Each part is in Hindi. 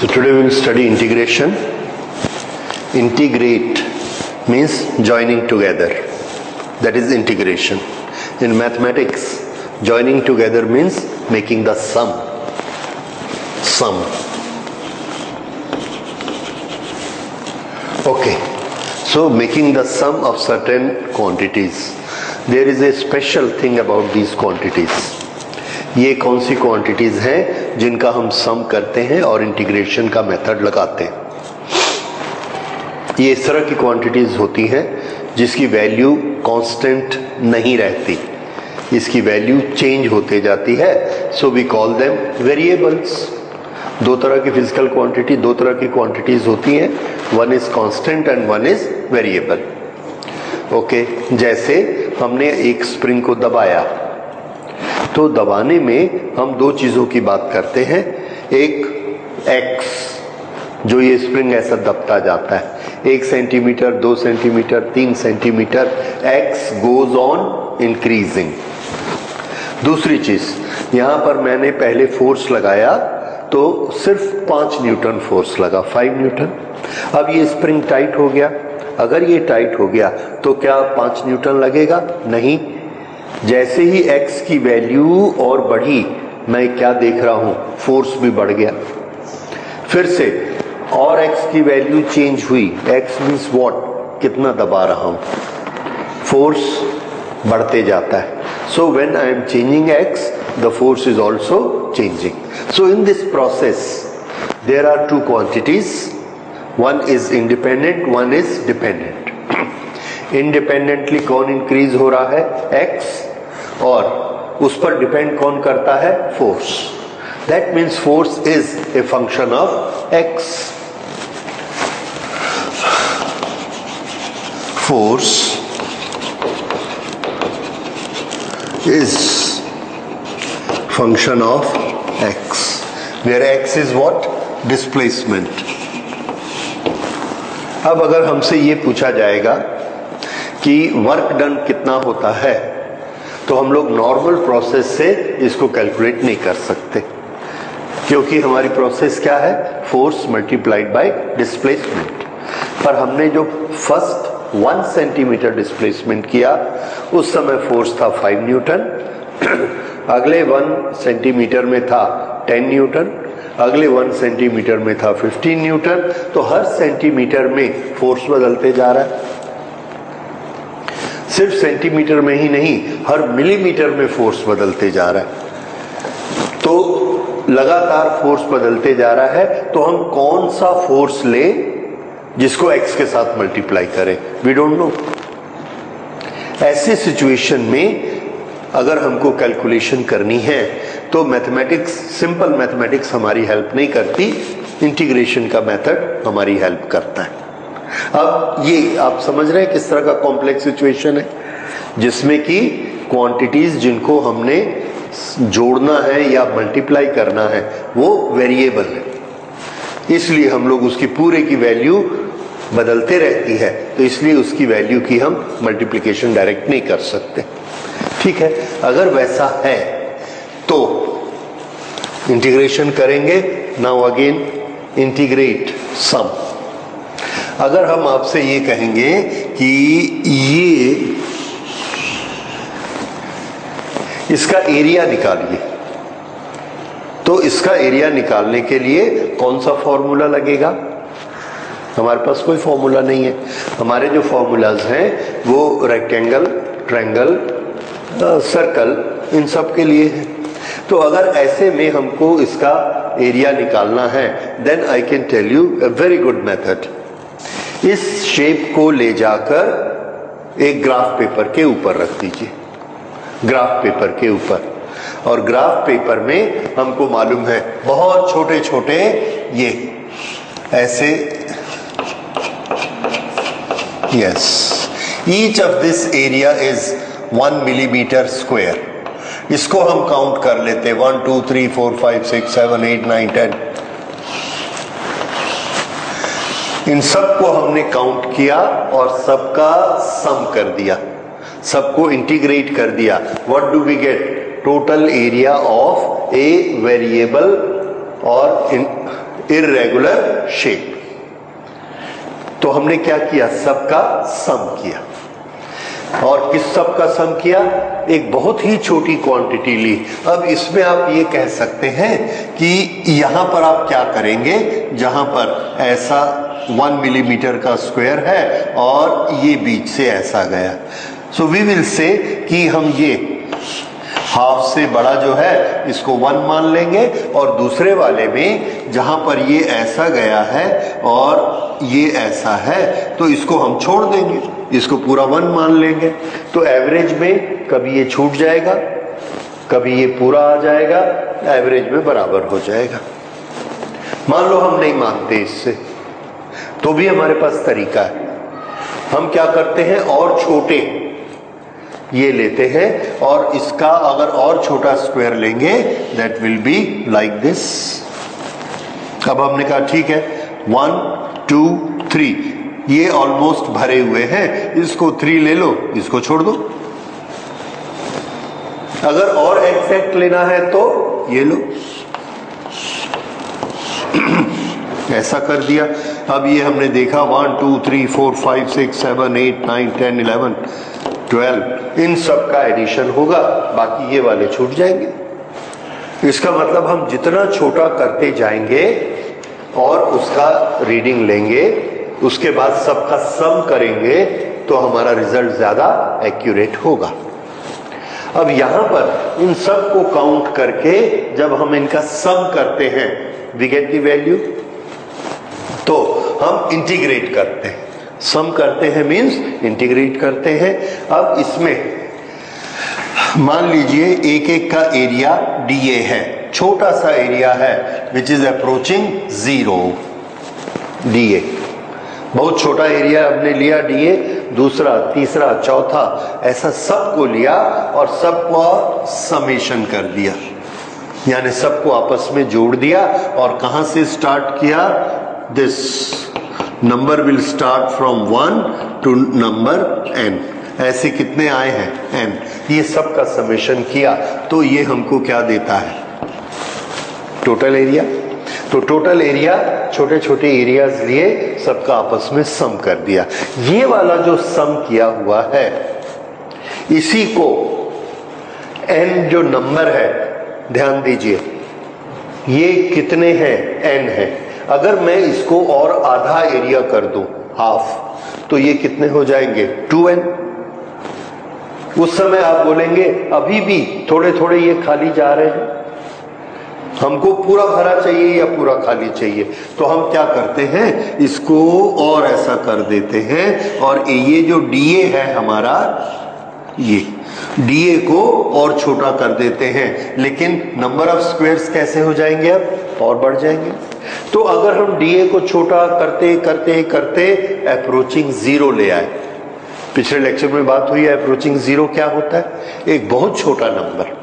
So today we will study integration. Integrate means joining together. That is integration. In mathematics, joining together means making the sum. Okay. So making the sum of certain quantities. There is a special thing about these quantities. ये कौन सी क्वांटिटीज हैं जिनका हम सम करते हैं और इंटीग्रेशन का मेथड लगाते हैं. ये इस तरह की क्वांटिटीज होती हैं जिसकी वैल्यू कांस्टेंट नहीं रहती, इसकी वैल्यू चेंज होते जाती है. So we call them variables. दो तरह की फिजिकल क्वांटिटी, दो तरह की क्वांटिटीज होती हैं. One is constant and one is variable. Okay, जैसे हमने एक स्प्रिंग को दबाया तो दबाने में हम दो चीजों की बात करते हैं. एक एक्स, जो ये स्प्रिंग ऐसा दबता जाता है, 1 centimetre, 2 centimetre, 3 centimetre, x goes on increasing. दूसरी चीज, यहां पर मैंने पहले फोर्स लगाया तो सिर्फ 5 न्यूटन फोर्स लगा, 5 न्यूटन. अब ये स्प्रिंग टाइट हो गया. अगर ये टाइट हो गया तो क्या 5 न्यूटन लगेगा? नहीं. जैसे ही x की वैल्यू और बढ़ी, मैं क्या देख रहा हूं, फोर्स भी बढ़ गया. फिर से और x की वैल्यू चेंज हुई. x मीन्स व्हाट, कितना दबा रहा हूं, फोर्स बढ़ते जाता है. So when I am changing x, the force is also changing. So in this process there are two quantities. One is independent, one is dependent. Independently कौन इंक्रीज हो रहा है? x. और उस पर डिपेंड कौन करता है? Force. That means force is a function of x. Force is function of x, where x is what? Displacement. अब अगर हमसे ये पूछा जाएगा कि वर्क डन कितना होता है, तो हम लोग नॉर्मल प्रोसेस से इसको कैलकुलेट नहीं कर सकते, क्योंकि हमारी प्रोसेस क्या है? Force multiplied by displacement. पर हमने जो फर्स्ट 1 सेंटीमीटर डिस्प्लेसमेंट किया, उस समय फोर्स था 5 न्यूटन. अगले 1 सेंटीमीटर में था 10 न्यूटन. अगले 1 सेंटीमीटर में था 15 न्यूटन. तो हर सेंटीमीटर में फोर्स बदलते जा रहा है. सिर्फ सेंटीमीटर में ही नहीं, हर मिलीमीटर में फोर्स बदलते जा रहा है. तो लगातार फोर्स बदलते जा रहा है. तो हम कौन सा फोर्स लें जिसको एक्स के साथ मल्टीप्लाई करें? We don't know. ऐसे सिचुएशन में अगर हमको कैलकुलेशन करनी है तो मैथमेटिक्स, सिंपल मैथमेटिक्स हमारी हेल्प नहीं करती, इंटीग्रेशन का मेथड हमारी हेल्प करता है. अब ये आप समझ रहे हैं किस तरह का कॉम्प्लेक्स सिचुएशन है, जिसमें कि क्वांटिटीज जिनको हमने जोड़ना है या मल्टीप्लाई करना है वो वेरिएबल है. इसलिए हम लोग उसकी पूरे की वैल्यू बदलते रहती है, तो इसलिए उसकी वैल्यू की हम मल्टीप्लिकेशन डायरेक्ट नहीं कर सकते. ठीक है, अगर वैसा है तो इंटीग्रेशन करेंगे. नाउ अगेन इंटीग्रेट सम. अगर हम आपसे ये कहेंगे कि ये इसका एरिया निकालिए, तो इसका एरिया निकालने के लिए कौन सा फॉर्मूला लगेगा? हमारे पास कोई फॉर्मूला नहीं है. हमारे जो फॉर्मूलाज हैं वो रेक्टेंगल, ट्रायंगल, सर्कल, इन सब के लिए है. तो अगर ऐसे में हमको इसका एरिया निकालना है, then I can tell you a very good method. इस शेप को ले जाकर एक ग्राफ पेपर के ऊपर रख दीजिए, ग्राफ पेपर के ऊपर. और ग्राफ पेपर में हमको मालूम है बहुत छोटे छोटे ये ऐसे, yes, each of this area is 1 millimetre square. इसको हम काउंट कर लेते, 1 2 3 4 5 6 7 8 9 10. इन सबको हमने काउंट किया और सबका सम कर दिया, सबको इंटीग्रेट कर दिया. What do we get? Total area of a variable और इर्रेगुलर शेप। तो हमने क्या किया, सबका सम किया। और किस सब का सम किया, एक बहुत ही छोटी क्वांटिटी ली। अब इसमें आप ये कह सकते हैं कि यहां पर आप क्या करेंगे, जहां पर ऐसा 1 मिलीमीटर का स्क्वायर है और ये बीच से ऐसा गया, सो वी विल से कि हम ये हाफ से बड़ा जो है इसको 1 मान लेंगे, और दूसरे वाले में जहां पर ये ऐसा गया है और ये ऐसा है तो इसको हम छोड़ देंगे, इसको पूरा 1 मान लेंगे। तो एवरेज में कभी ये छूट जाएगा, कभी ये पूरा आ जाएगा, एवरेज में बराबर हो जाएगा। मान लो हम नहीं मानते इससे, तो भी हमारे पास तरीका है। हम क्या करते हैं, और छोटे ये लेते हैं और इसका अगर और छोटा स्क्वायर लेंगे that will be like this. अब हमने कहा ठीक है 1 2 3, ये ऑलमोस्ट भरे हुए हैं, इसको 3 ले लो, इसको छोड़ दो। अगर और एग्जैक्ट लेना है तो ये लो, ऐसा कर दिया। अब ये हमने देखा 1 2 3 4 5 6 7 8 9 10 11 12, इन सब का एडिशन होगा, बाकी ये वाले छूट जाएंगे। इसका मतलब हम जितना छोटा करते जाएंगे और उसका रीडिंग लेंगे, उसके बाद सबका सम करेंगे तो हमारा रिजल्ट ज्यादा एक्यूरेट होगा। अब यहां पर इन सब को काउंट करके जब हम इनका सम करते हैं वी गेट द वैल्यू, तो हम इंटीग्रेट करते हैं। सम करते हैं मींस इंटीग्रेट करते हैं। अब इसमें मान लीजिए एक एक का एरिया डीए है, छोटा सा एरिया है विच इज अप्रोचिंग 0 डीए, बहुत छोटा एरिया हमने लिया डीए, दूसरा तीसरा चौथा ऐसा सबको लिया और सबको समेशन कर दिया, यानी सबको आपस में जोड़ दिया। और कहां से स्टार्ट किया, this number will start from 1 to number n, ऐसे कितने आए हैं n, ये सब का समेशन किया तो ये हमको क्या देता है, टोटल एरिया। तो टोटल एरिया छोटे छोटे एरियाज लिए, सबका आपस में सम कर दिया। ये वाला जो सम किया हुआ है इसी को n जो नंबर है, ध्यान दीजिए ये कितने हैं, n है। अगर मैं इसको और आधा एरिया कर दूं, हाफ, तो ये कितने हो जाएंगे 2n। उस समय आप बोलेंगे अभी भी थोड़े थोड़े ये खाली जा रहे हैं, हमको पूरा भरा चाहिए या पूरा खाली चाहिए। तो हम क्या करते हैं, इसको और ऐसा कर देते हैं और ये जो डीए है हमारा, ये डीए को और छोटा कर देते हैं, लेकिन नंबर ऑफ स्क्वायर्स कैसे हो जाएंगे, अब और बढ़ जाएंगे। तो अगर हम डीए को छोटा करते करते करते अप्रोचिंग 0 ले आए, पिछले लेक्चर में बात हुई है अप्रोचिंग 0 क्या होता है, एक बहुत छोटा नंबर।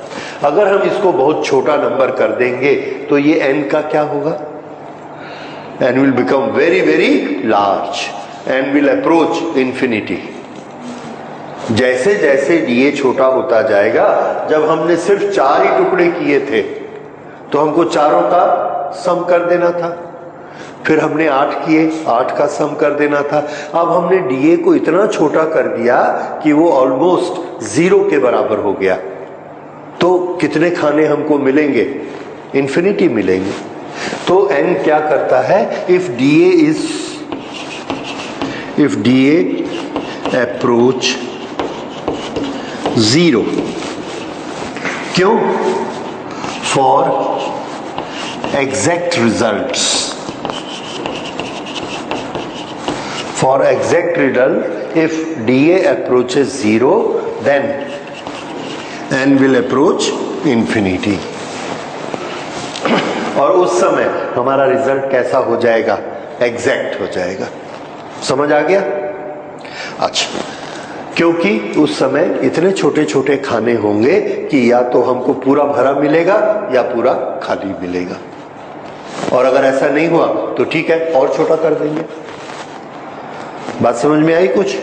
अगर हम इसको बहुत छोटा नंबर कर देंगे तो ये n का क्या होगा, n will become very very large, n will approach infinity. जैसे जैसे डीए छोटा होता जाएगा, जब हमने सिर्फ 4 ही टुकड़े किए थे तो हमको चारों का सम कर देना था, फिर हमने 8 किए, 8 का सम कर देना था। अब हमने डीए को इतना छोटा कर दिया कि वो ऑलमोस्ट 0 के बराबर हो गया, तो कितने खाने हमको मिलेंगे, इंफिनिटी मिलेंगे। तो n क्या करता है, इफ डीए अप्रोच 0, क्यों, for exact results, for exact result if DA approaches 0 then n will approach infinity, और उस समय हमारा रिजल्ट कैसा हो जाएगा, एग्जैक्ट हो जाएगा। समझ आ गया? अच्छा, क्योंकि उस समय इतने छोटे छोटे खाने होंगे कि या तो हमको पूरा भरा मिलेगा या पूरा खाली मिलेगा, और अगर ऐसा नहीं हुआ तो ठीक है और छोटा कर देंगे। बात समझ में आई कुछ?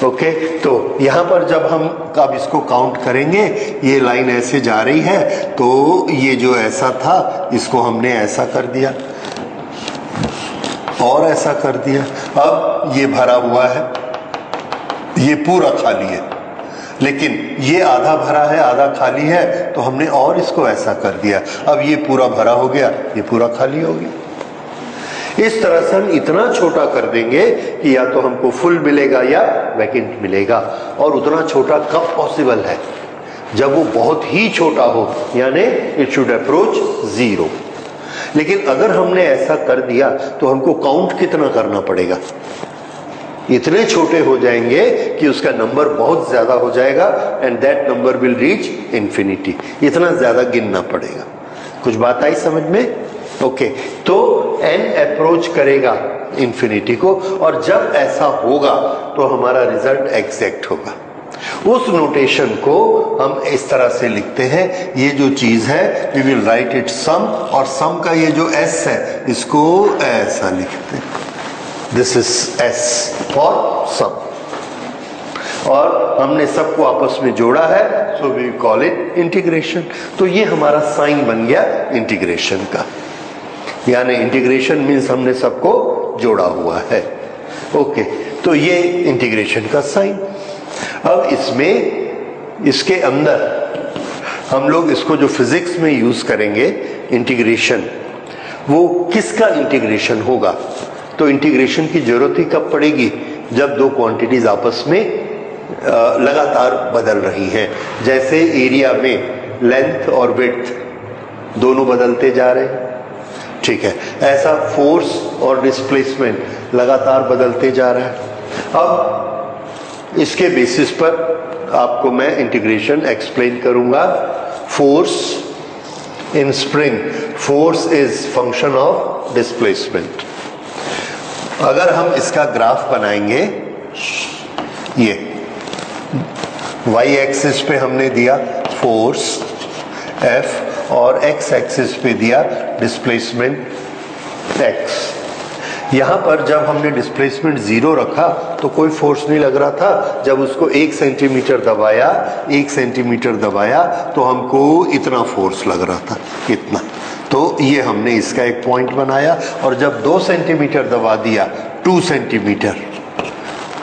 ओके, तो यहाँ पर जब हम अब इसको काउंट करेंगे, ये लाइन ऐसे जा रही है, तो ये जो ऐसा था इसको हमने ऐसा कर दिया और ऐसा कर दिया। अब ये भरा हुआ है, ये पूरा खाली है, लेकिन ये आधा भरा है आधा खाली है, तो हमने और इसको ऐसा कर दिया। अब ये पूरा भरा हो गया, ये पूरा खाली हो गया। इस तरह से हम इतना छोटा कर देंगे कि या तो हमको फुल मिलेगा या वैकेंट मिलेगा। और उतना छोटा कब पॉसिबल है? जब वो बहुत ही छोटा हो, यानी इट शुड अप्रोच 0। लेकिन अगर हमने ऐसा कर दिया तो हमको काउंट कितना करना पड़ेगा? इतने छोटे हो जाएंगे कि उसका नंबर बहुत ज्यादा हो जाएगा, and that number will reach infinity. इतना ज्यादा गिनना पड़ेगा। कुछ बात आई समझ में? ओके, तो n अप्रोच करेगा इंफिनिटी को, और जब ऐसा होगा तो हमारा रिजल्ट एग्जैक्ट होगा। उस नोटेशन को हम इस तरह से लिखते हैं। ये जो चीज है we will write it sum, और सम का ये जो s है इसको ऐसा लिखते हैं, this is s for sum. और हमने सबको आपस में जोड़ा है, so we call it integration. तो ये हमारा साइन बन गया इंटीग्रेशन का, यानी इंटीग्रेशन मीन्स हमने सबको जोड़ा हुआ है। ओके, तो ये इंटीग्रेशन का साइन। अब इसमें, इसके अंदर हम लोग इसको जो फिजिक्स में यूज करेंगे इंटीग्रेशन, वो किसका इंटीग्रेशन होगा? तो इंटीग्रेशन की जरूरत ही कब पड़ेगी? जब दो क्वांटिटीज आपस में लगातार बदल रही हैं। जैसे एरिया में लेंथ और विड्थ दोनों बदलते जा रहे हैं, ठीक है, ऐसा फोर्स और डिस्प्लेसमेंट लगातार बदलते जा रहा है। अब इसके बेसिस पर आपको मैं इंटीग्रेशन एक्सप्लेन करूंगा। Force in spring, force is function of displacement. अगर हम इसका ग्राफ बनाएंगे, ये y एक्सिस पे हमने दिया फोर्स F, और x एक्सिस पे दिया डिस्प्लेसमेंट x। यहां पर जब हमने डिस्प्लेसमेंट 0 रखा तो कोई फोर्स नहीं लग रहा था। जब उसको 1 सेंटीमीटर दबाया, 1 सेंटीमीटर दबाया तो हमको इतना फोर्स लग रहा था, इतना। तो ये हमने इसका एक पॉइंट बनाया। और जब 2 सेंटीमीटर दबा दिया, 2 centimetre,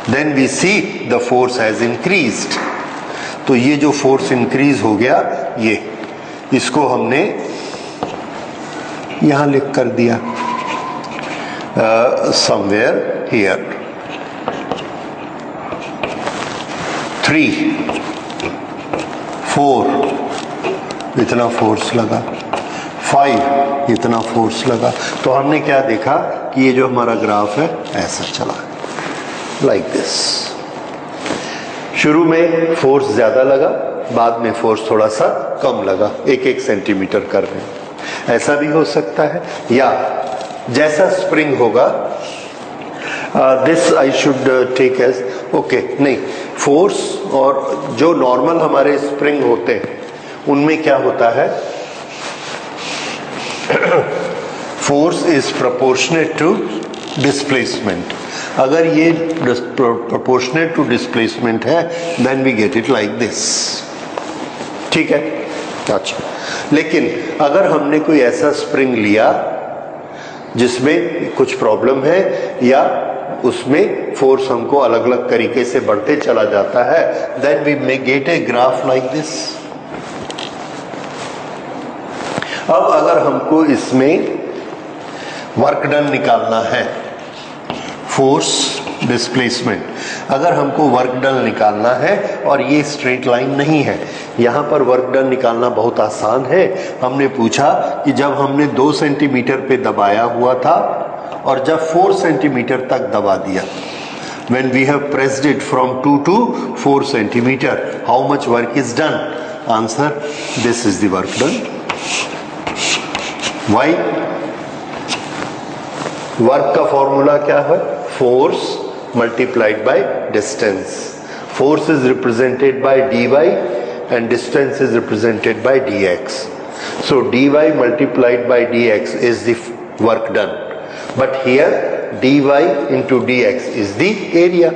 then we see the force has increased. तो ये जो फोर्स इंक्रीज हो गया, ये इसको हमने यहां लिख कर दिया समवेयर हियर। 3, 4 इतना फोर्स लगा, 5 इतना फोर्स लगा। तो हमने क्या देखा कि ये जो हमारा ग्राफ है ऐसा चला, लाइक दिस। शुरू में फोर्स ज्यादा लगा, बाद में फोर्स थोड़ा सा कम लगा, 1-1 सेंटीमीटर कर रहे हैं। ऐसा भी हो सकता है, या जैसा स्प्रिंग होगा, this I should take as okay, नहीं, फोर्स और जो नॉर्मल हमारे स्प्रिंग होते हैं उनमें क्या होता है, force is proportionate to displacement. अगर ये प्रोपोर्शनेट टू डिस्प्लेसमेंट है, then we get it like this, ठीक है। अच्छा, लेकिन अगर हमने कोई ऐसा स्प्रिंग लिया जिसमें कुछ प्रॉब्लम है, या उसमें फोर्स हमको अलग अलग तरीके से बढ़ते चला जाता है, then we may get a graph like this. अब अगर हमको इसमें वर्क डन निकालना है, फोर्स डिस्प्लेसमेंट, अगर हमको वर्क डन निकालना है और ये स्ट्रेट लाइन नहीं है, यहाँ पर वर्क डन निकालना बहुत आसान है। हमने पूछा कि जब हमने 2 सेंटीमीटर पे दबाया हुआ था और जब 4 सेंटीमीटर तक दबा दिया, when we have pressed it from 2 to 4 centimeter, how much work is done? Answer, this is the work done. Why? Work का फॉर्मूला क्या है? Force multiplied by distance. Force is represented by dy and distance is represented by dx. So dy multiplied by dx is the work done. But here dy into dx is the area.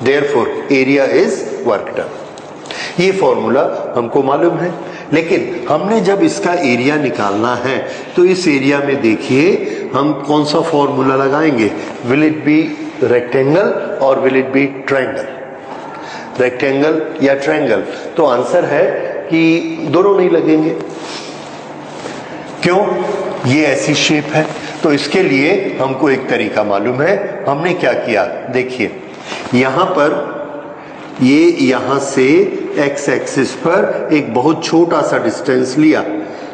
Therefore area is work done. ये फॉर्मूला हमको मालूम है, लेकिन हमने जब इसका एरिया निकालना है तो इस एरिया में देखिए हम कौन सा फॉर्मूला लगाएंगे, विल इट बी रेक्टेंगल और will it be triangle, rectangle या ट्रायंगल? तो आंसर है कि दोनों नहीं लगेंगे। क्यों? ये ऐसी शेप है, तो इसके लिए हमको एक तरीका मालूम है। हमने क्या किया, देखिए यहां पर ये यहां से एक्स एक्सिस पर एक बहुत छोटा सा डिस्टेंस लिया,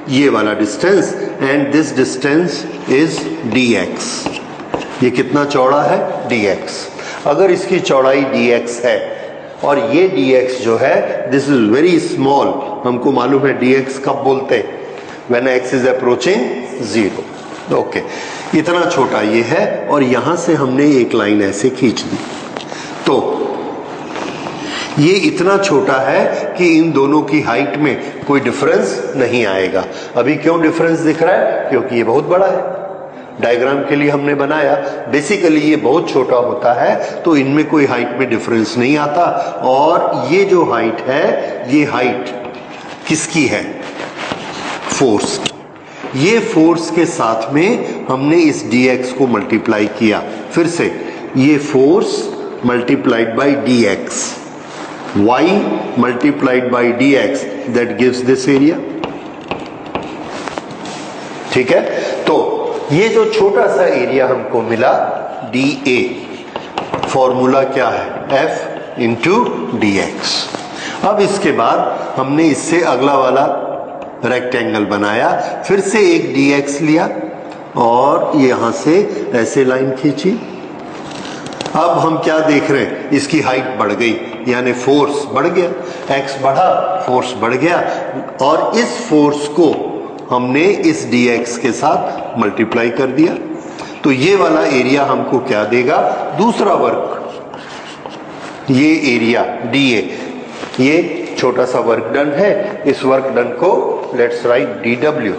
ये वाला distance, and this distance is dx। ये कितना चौड़ा है? dx। अगर इसकी चौड़ाई dx है और ये dx जो है दिस इज वेरी स्मॉल, हमको मालूम है dx कब बोलते हैं, when x is approaching 0। Okay, इतना छोटा ये है और यहां से हमने एक लाइन ऐसे खींच दी, तो ये इतना छोटा है कि इन दोनों की हाइट में कोई डिफरेंस नहीं आएगा। अभी क्यों डिफरेंस दिख रहा है? क्योंकि ये बहुत बड़ा है, डायग्राम के लिए हमने बनाया। बेसिकली ये बहुत छोटा होता है तो इनमें कोई हाइट में डिफरेंस नहीं आता, और ये जो हाइट है ये हाइट किसकी है? फोर्स। ये फोर्स के साथ में हमने इस dx को मल्टीप्लाई किया, फिर से ये force multiplied by dx, y multiplied by dx, that gives this area. ठीक है, तो ये जो छोटा सा एरिया हमको मिला dA, फॉर्मूला क्या है? F into dx। अब इसके बाद हमने इससे अगला वाला रेक्टेंगल बनाया, फिर से एक dx लिया और यहां से ऐसे लाइन खींची। अब हम क्या देख रहे हैं, इसकी हाइट बढ़ गई, यानी फोर्स बढ़ गया, x बढ़ा, फोर्स बढ़ गया, और इस फोर्स को हमने इस dx के साथ मल्टीप्लाई कर दिया। तो ये वाला एरिया हमको क्या देगा? दूसरा वर्क, ये एरिया dA, ये छोटा सा वर्क डन है। इस वर्क डन को लेट्स राइट dW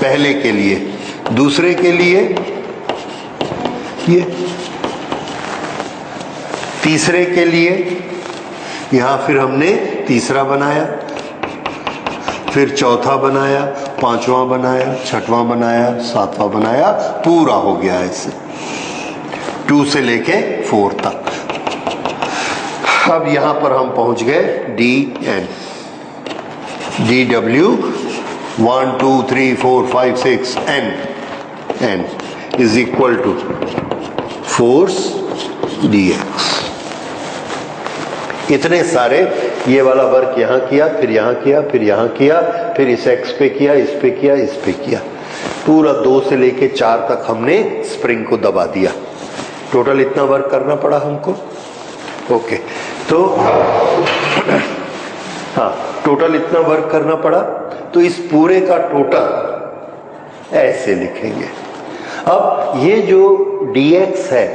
पहले के लिए, दूसरे के लिए ये, तीसरे के लिए यहां फिर हमने तीसरा बनाया, फिर चौथा बनाया, पांचवा बनाया, छठवां बनाया, सातवां बनाया, पूरा हो गया ऐसे 2 से लेके 4 तक। अब यहां पर हम पहुंच गए dN, dW 1 2 3 4 5 6 N is equal to force dx। इतने सारे, ये वाला वर्क यहां किया, फिर यहां किया, फिर यहां किया, फिर इस x पे किया, इस पे किया, इस पे किया, पूरा 2 से लेके 4 तक हमने स्प्रिंग को दबा दिया। टोटल इतना वर्क करना पड़ा हमको। ओके, तो हाँ, टोटल इतना वर्क करना पड़ा, तो इस पूरे का टोटल ऐसे लिखेंगे। अब ये जो dx है,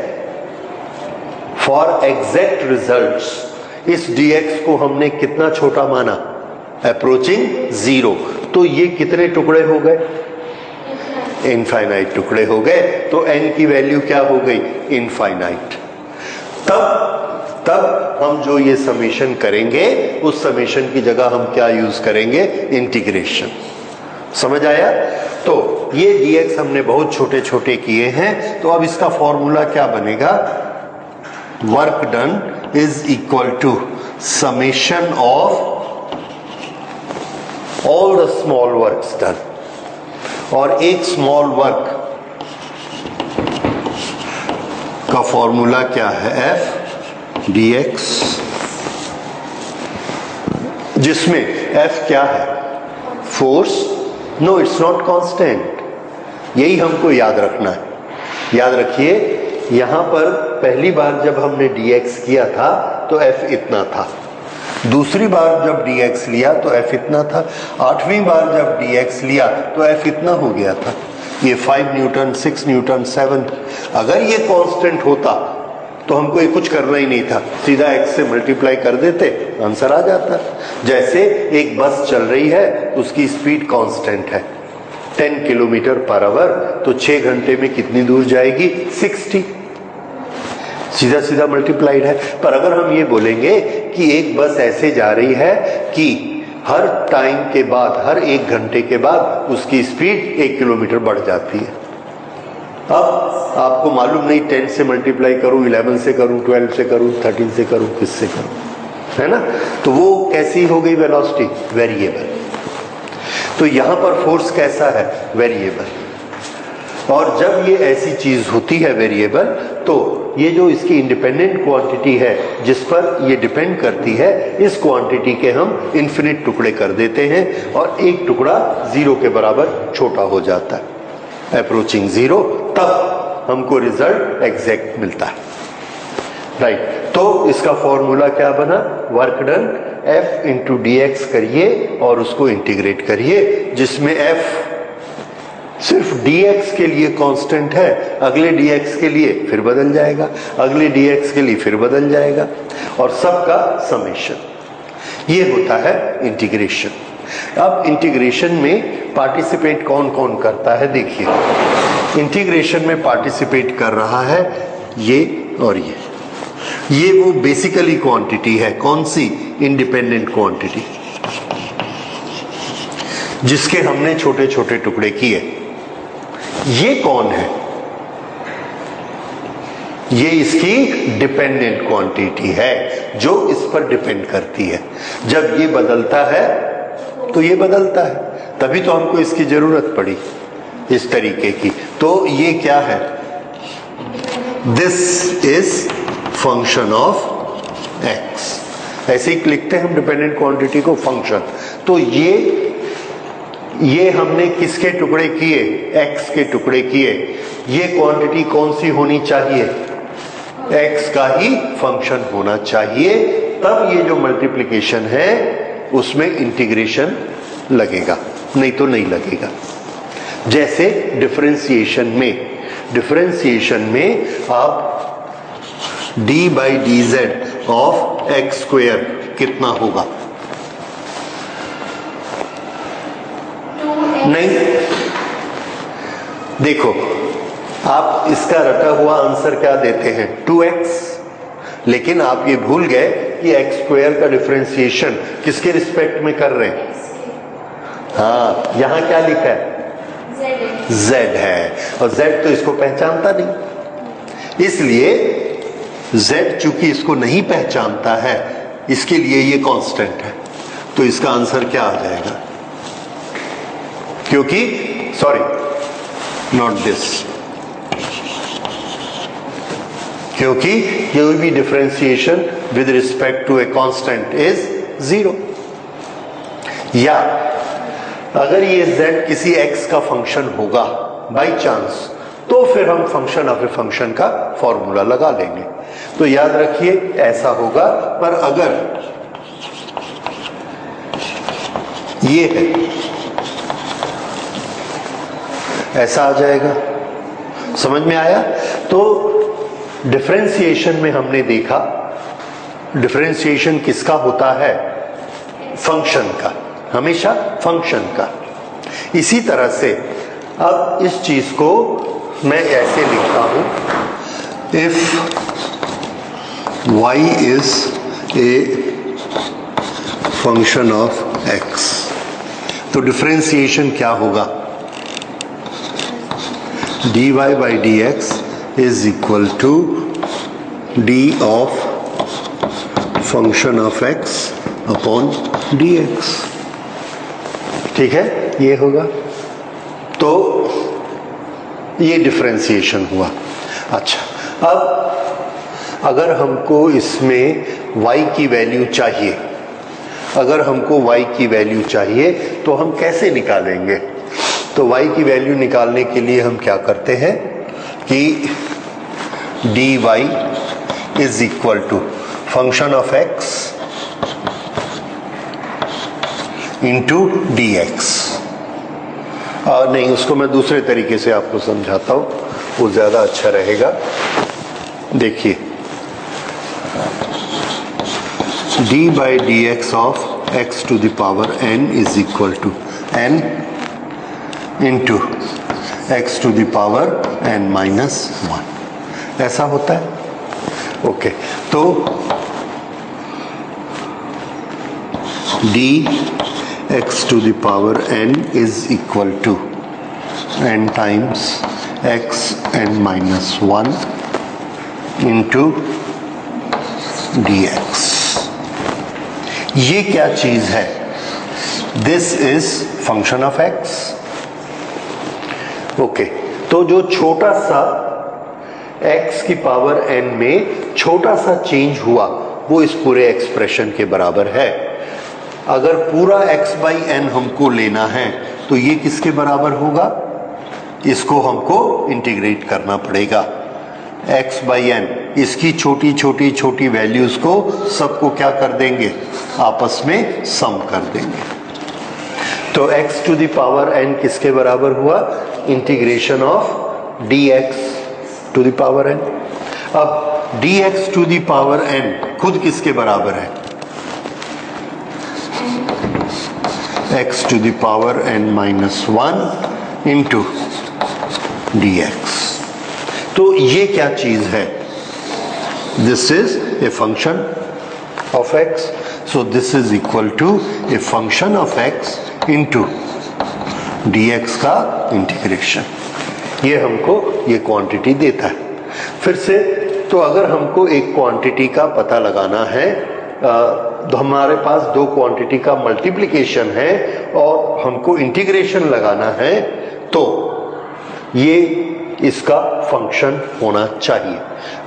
फॉर एग्जैक्ट रिजल्ट्स, इस dx को हमने कितना छोटा माना? अप्रोचिंग 0। तो ये कितने टुकड़े हो गए? इनफाइनाइट टुकड़े हो गए। तो n की वैल्यू क्या हो गई? इनफाइनाइट। तब हम जो ये समेशन करेंगे, उस समेशन की जगह हम क्या यूज करेंगे? इंटीग्रेशन। समझ आया? तो ये dx हमने बहुत छोटे छोटे किए हैं, तो अब इसका फॉर्मूला क्या बनेगा? Work done is equal to summation of all the small works done, और एक स्मॉल वर्क का फॉर्मूला क्या है? F dx, जिसमें F क्या है? Force. No, it's not constant. यही हमको याद रखना है। याद रखिए, यहां पर पहली बार जब हमने dx किया था तो F इतना था, दूसरी बार जब dx लिया तो F इतना था, 8वीं बार जब dx लिया तो F इतना हो गया था। ये 5 न्यूटन, 6 न्यूटन, 7। अगर ये कांस्टेंट होता तो हमको ये कुछ करना ही नहीं था, सीधा x से मल्टीप्लाई कर देते, आंसर आ जाता। जैसे एक बस चल रही है, उसकी स्पीड कांस्टेंट है 10 किलोमीटर पर आवर, तो 6 घंटे में कितनी दूर जाएगी? 60। सीधा सीधा मल्टीप्लाइड है। पर अगर हम ये बोलेंगे कि एक बस ऐसे जा रही है कि हर टाइम के बाद, हर 1 घंटे के बाद उसकी स्पीड 1 किलोमीटर बढ़ जाती है। अब आपको मालूम नहीं 10 से मल्टीप्लाई करूं, 11 से करूं, 12 से करूं, 13 से करूं, किससे करूं, है ना? तो वो कैसी हो गई वेलोसिटी? वेरिएबल। तो यहां पर फोर्स कैसा है? वेरिएबल। और जब ये ऐसी चीज होती है वेरिएबल, तो ये जो इसकी इंडिपेंडेंट क्वांटिटी है जिस पर ये डिपेंड करती है, इस क्वांटिटी के हम इन्फिनिट टुकड़े कर देते हैं और एक टुकड़ा 0 के बराबर छोटा हो जाता है, अप्रोचिंग 0, तब हमको रिजल्ट एग्जैक्ट मिलता है, राइट। तो इसका फॉर्मूला क्या बना? Work done F into dx करिए और उसको इंटीग्रेट करिए, जिसमें F सिर्फ dx के लिए कांस्टेंट है, अगले dx के लिए फिर बदल जाएगा, अगले dx के लिए फिर बदल जाएगा, और सबका समेशन। ये होता है इंटीग्रेशन। अब इंटीग्रेशन में पार्टिसिपेट कौन कौन करता है? देखिए, इंटीग्रेशन में पार्टिसिपेट कर रहा है ये और ये वो बेसिकली क्वांटिटी है। कौन सी? इंडिपेंडेंट क्वांटिटी, जिसके हमने छोटे छोटे टुकड़े किए। ये कौन है? ये इसकी डिपेंडेंट क्वांटिटी है जो इस पर डिपेंड करती है। जब ये बदलता है तो ये बदलता है, तभी तो हमको इसकी जरूरत पड़ी इस तरीके की। तो ये क्या है? This is function of x. ऐसे ही लिखते हैं हम डिपेंडेंट क्वांटिटी को, फंक्शन। तो ये हमने किसके टुकड़े किए? एक्स के टुकड़े किए। ये क्वांटिटी कौन सी होनी चाहिए? एक्स का ही फंक्शन होना चाहिए, तब ये जो मल्टीप्लिकेशन है उसमें इंटीग्रेशन लगेगा, नहीं तो नहीं लगेगा। जैसे डिफरेंशिएशन में आप d by D Z of x square कितना होगा? नहीं, देखो आप इसका रटा हुआ आंसर क्या देते हैं? 2x। लेकिन आप ये भूल गए कि एक्स स्क्वायर का डिफरेंशिएशन किसके रिस्पेक्ट में कर रहे हैं? हाँ, यहां क्या लिखा है? z है, और z तो इसको पहचानता नहीं, इसलिए z चूंकि इसको नहीं पहचानता है, इसके लिए ये कांस्टेंट है। तो इसका आंसर क्या आ जाएगा? क्योंकि नॉट दिस, क्योंकि कोई भी differentiation with respect to a constant is 0। या अगर ये z किसी x का फंक्शन होगा बाय चांस, तो फिर हम फंक्शन ऑफ ए फंक्शन का फॉर्मूला लगा लेंगे। तो याद रखिए ऐसा होगा। पर अगर ये है, ऐसा आ जाएगा। समझ में आया? तो डिफरेंशिएशन में हमने देखा, डिफरेंशिएशन किसका होता है? फंक्शन का, हमेशा फंक्शन का। इसी तरह से अब इस चीज को मैं ऐसे लिखता हूं, if y is a function of x, तो डिफरेंशिएशन क्या होगा? dy by d x is equal to d of function of x upon dx। ठीक है, ये होगा। तो ये डिफरेंशिएशन हुआ। अच्छा, अब अगर हमको इसमें y की वैल्यू चाहिए, तो हम कैसे निकालेंगे? तो y की वैल्यू निकालने के लिए हम क्या करते हैं कि dy is equal to function of x into dx। और नहीं, उसको मैं दूसरे तरीके से आपको समझाता हूं, वो ज्यादा अच्छा रहेगा। देखिए, d by d x of x to the power n is equal to n into x to the power n minus 1। ऐसा होता है। ओके, तो dx to the power n is equal to n times x n minus 1 into dx। ये क्या चीज है? This is function of x। Okay, तो जो छोटा सा x की पावर n में छोटा सा चेंज हुआ वो इस पूरे एक्सप्रेशन के बराबर है। अगर पूरा x बाई n हमको लेना है तो ये किसके बराबर होगा? इसको हमको इंटीग्रेट करना पड़ेगा। x बाई n, इसकी छोटी छोटी छोटी वैल्यूज को सबको क्या कर देंगे? आपस में सम कर देंगे। तो x to the power n किसके बराबर हुआ? Integration of dx to the power n। अब dx to the power n खुद किसके बराबर है? x to the power n minus 1 into dx। तो ये क्या चीज है? This is a function of x, so this is equal to a function of x into dx का इंटीग्रेशन। ये हमको ये क्वांटिटी देता है। फिर से, तो अगर हमको एक क्वांटिटी का पता लगाना है तो हमारे पास दो क्वांटिटी का मल्टीप्लिकेशन है और हमको इंटीग्रेशन लगाना है, तो ये इसका फंक्शन होना चाहिए,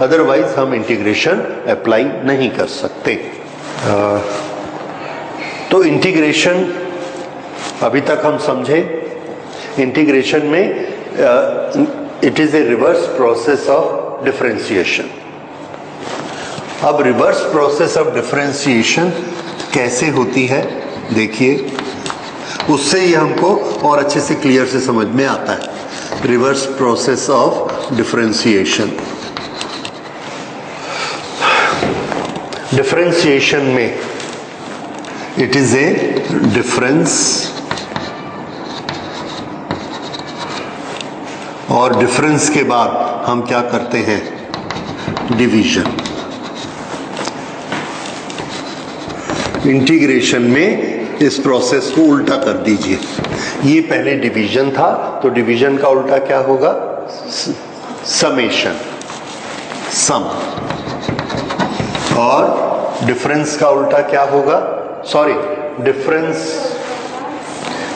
अदरवाइज हम इंटीग्रेशन अप्लाई नहीं कर सकते। तो इंटीग्रेशन अभी तक हम समझे। इंटीग्रेशन में it is a reverse process of differentiation. अब रिवर्स प्रोसेस ऑफ डिफरेंशिएशन कैसे होती है देखिए, उससे ये हमको और अच्छे से क्लियर से समझ में आता है। Reverse process of differentiation. Differentiation में इट इज ए डिफरेंस, और डिफरेंस के बाद हम क्या करते हैं? डिवीजन। इंटीग्रेशन में इस प्रोसेस को उल्टा कर दीजिए। ये पहले डिवीजन था, तो डिवीजन का उल्टा क्या होगा? समेशन, सम। और डिफरेंस का उल्टा क्या होगा? सॉरी, डिफरेंस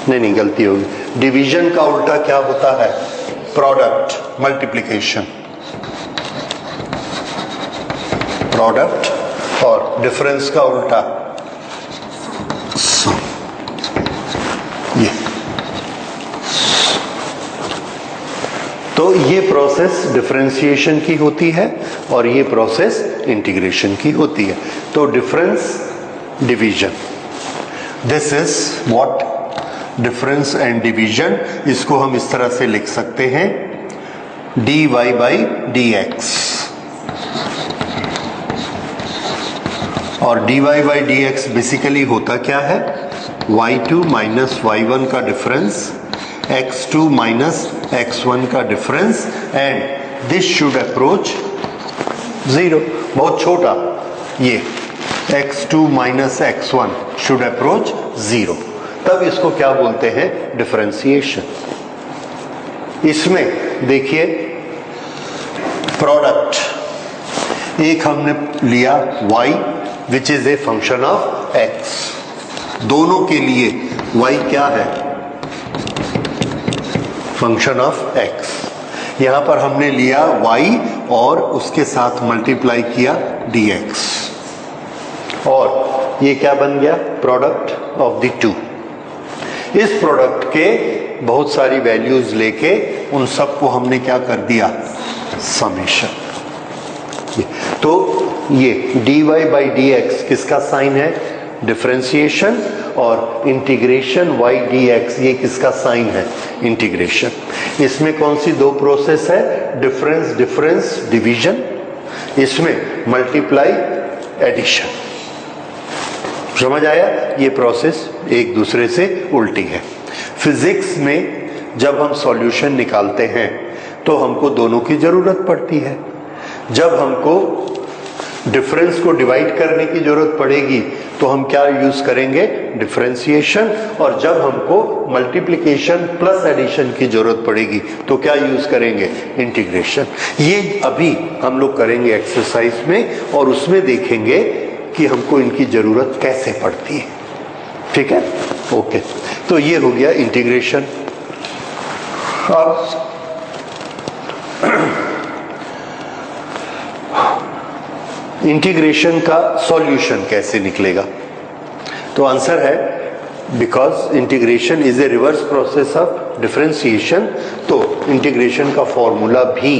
नहीं, गलती होगी। डिवीजन का उल्टा क्या होता है? Product, multiplication. प्रोडक्ट। और डिफरेंस का उल्टा ये। तो ये प्रोसेस डिफरेंशिएशन की होती है और ये प्रोसेस इंटीग्रेशन की होती है। तो difference, division, this is what difference and division. इसको हम इस तरह से लिख सकते हैं, dy बाई dx। और dy बाई dx बेसिकली होता क्या है? y2 माइनस y1 का डिफरेंस, x2 माइनस x1 का difference, and this should approach 0। बहुत छोटा, ये x2 minus x1 should approach 0। तब इसको क्या बोलते हैं? डिफरेंशिएशन। इसमें देखिए, प्रोडक्ट एक हमने लिया y which is a function of x। दोनों के लिए y क्या है? Function of x। यहां पर हमने लिया y और उसके साथ मल्टीप्लाई किया dx, और ये क्या बन गया? Product of the two. इस प्रोडक्ट के बहुत सारी वैल्यूज लेके उन सबको हमने क्या कर दिया? समेशन। तो ये dy बाई dx किसका साइन है? डिफरेंशिएशन। और इंटीग्रेशन y dx ये किसका साइन है? इंटीग्रेशन। इसमें कौन सी दो प्रोसेस है? Difference, difference, division. इसमें मल्टीप्लाई, एडिशन। समझ आया? ये प्रोसेस एक दूसरे से उल्टी है। फिजिक्स में जब हम सॉल्यूशन निकालते हैं तो हमको दोनों की जरूरत पड़ती है। जब हमको डिफरेंस को डिवाइड करने की जरूरत पड़ेगी तो हम क्या यूज करेंगे, डिफरेंशिएशन। और जब हमको मल्टीप्लिकेशन प्लस एडिशन की जरूरत पड़ेगी तो क्या यूज करेंगे, इंटीग्रेशन। ये अभी हम लोग करेंगे एक्सरसाइज में और उसमें देखेंगे कि हमको इनकी जरूरत कैसे पड़ती है। ठीक है, ओके। तो ये हो गया इंटीग्रेशन। अब इंटीग्रेशन का सॉल्यूशन कैसे निकलेगा, तो आंसर है because integration is a reverse process of differentiation, तो इंटीग्रेशन का फॉर्मूला भी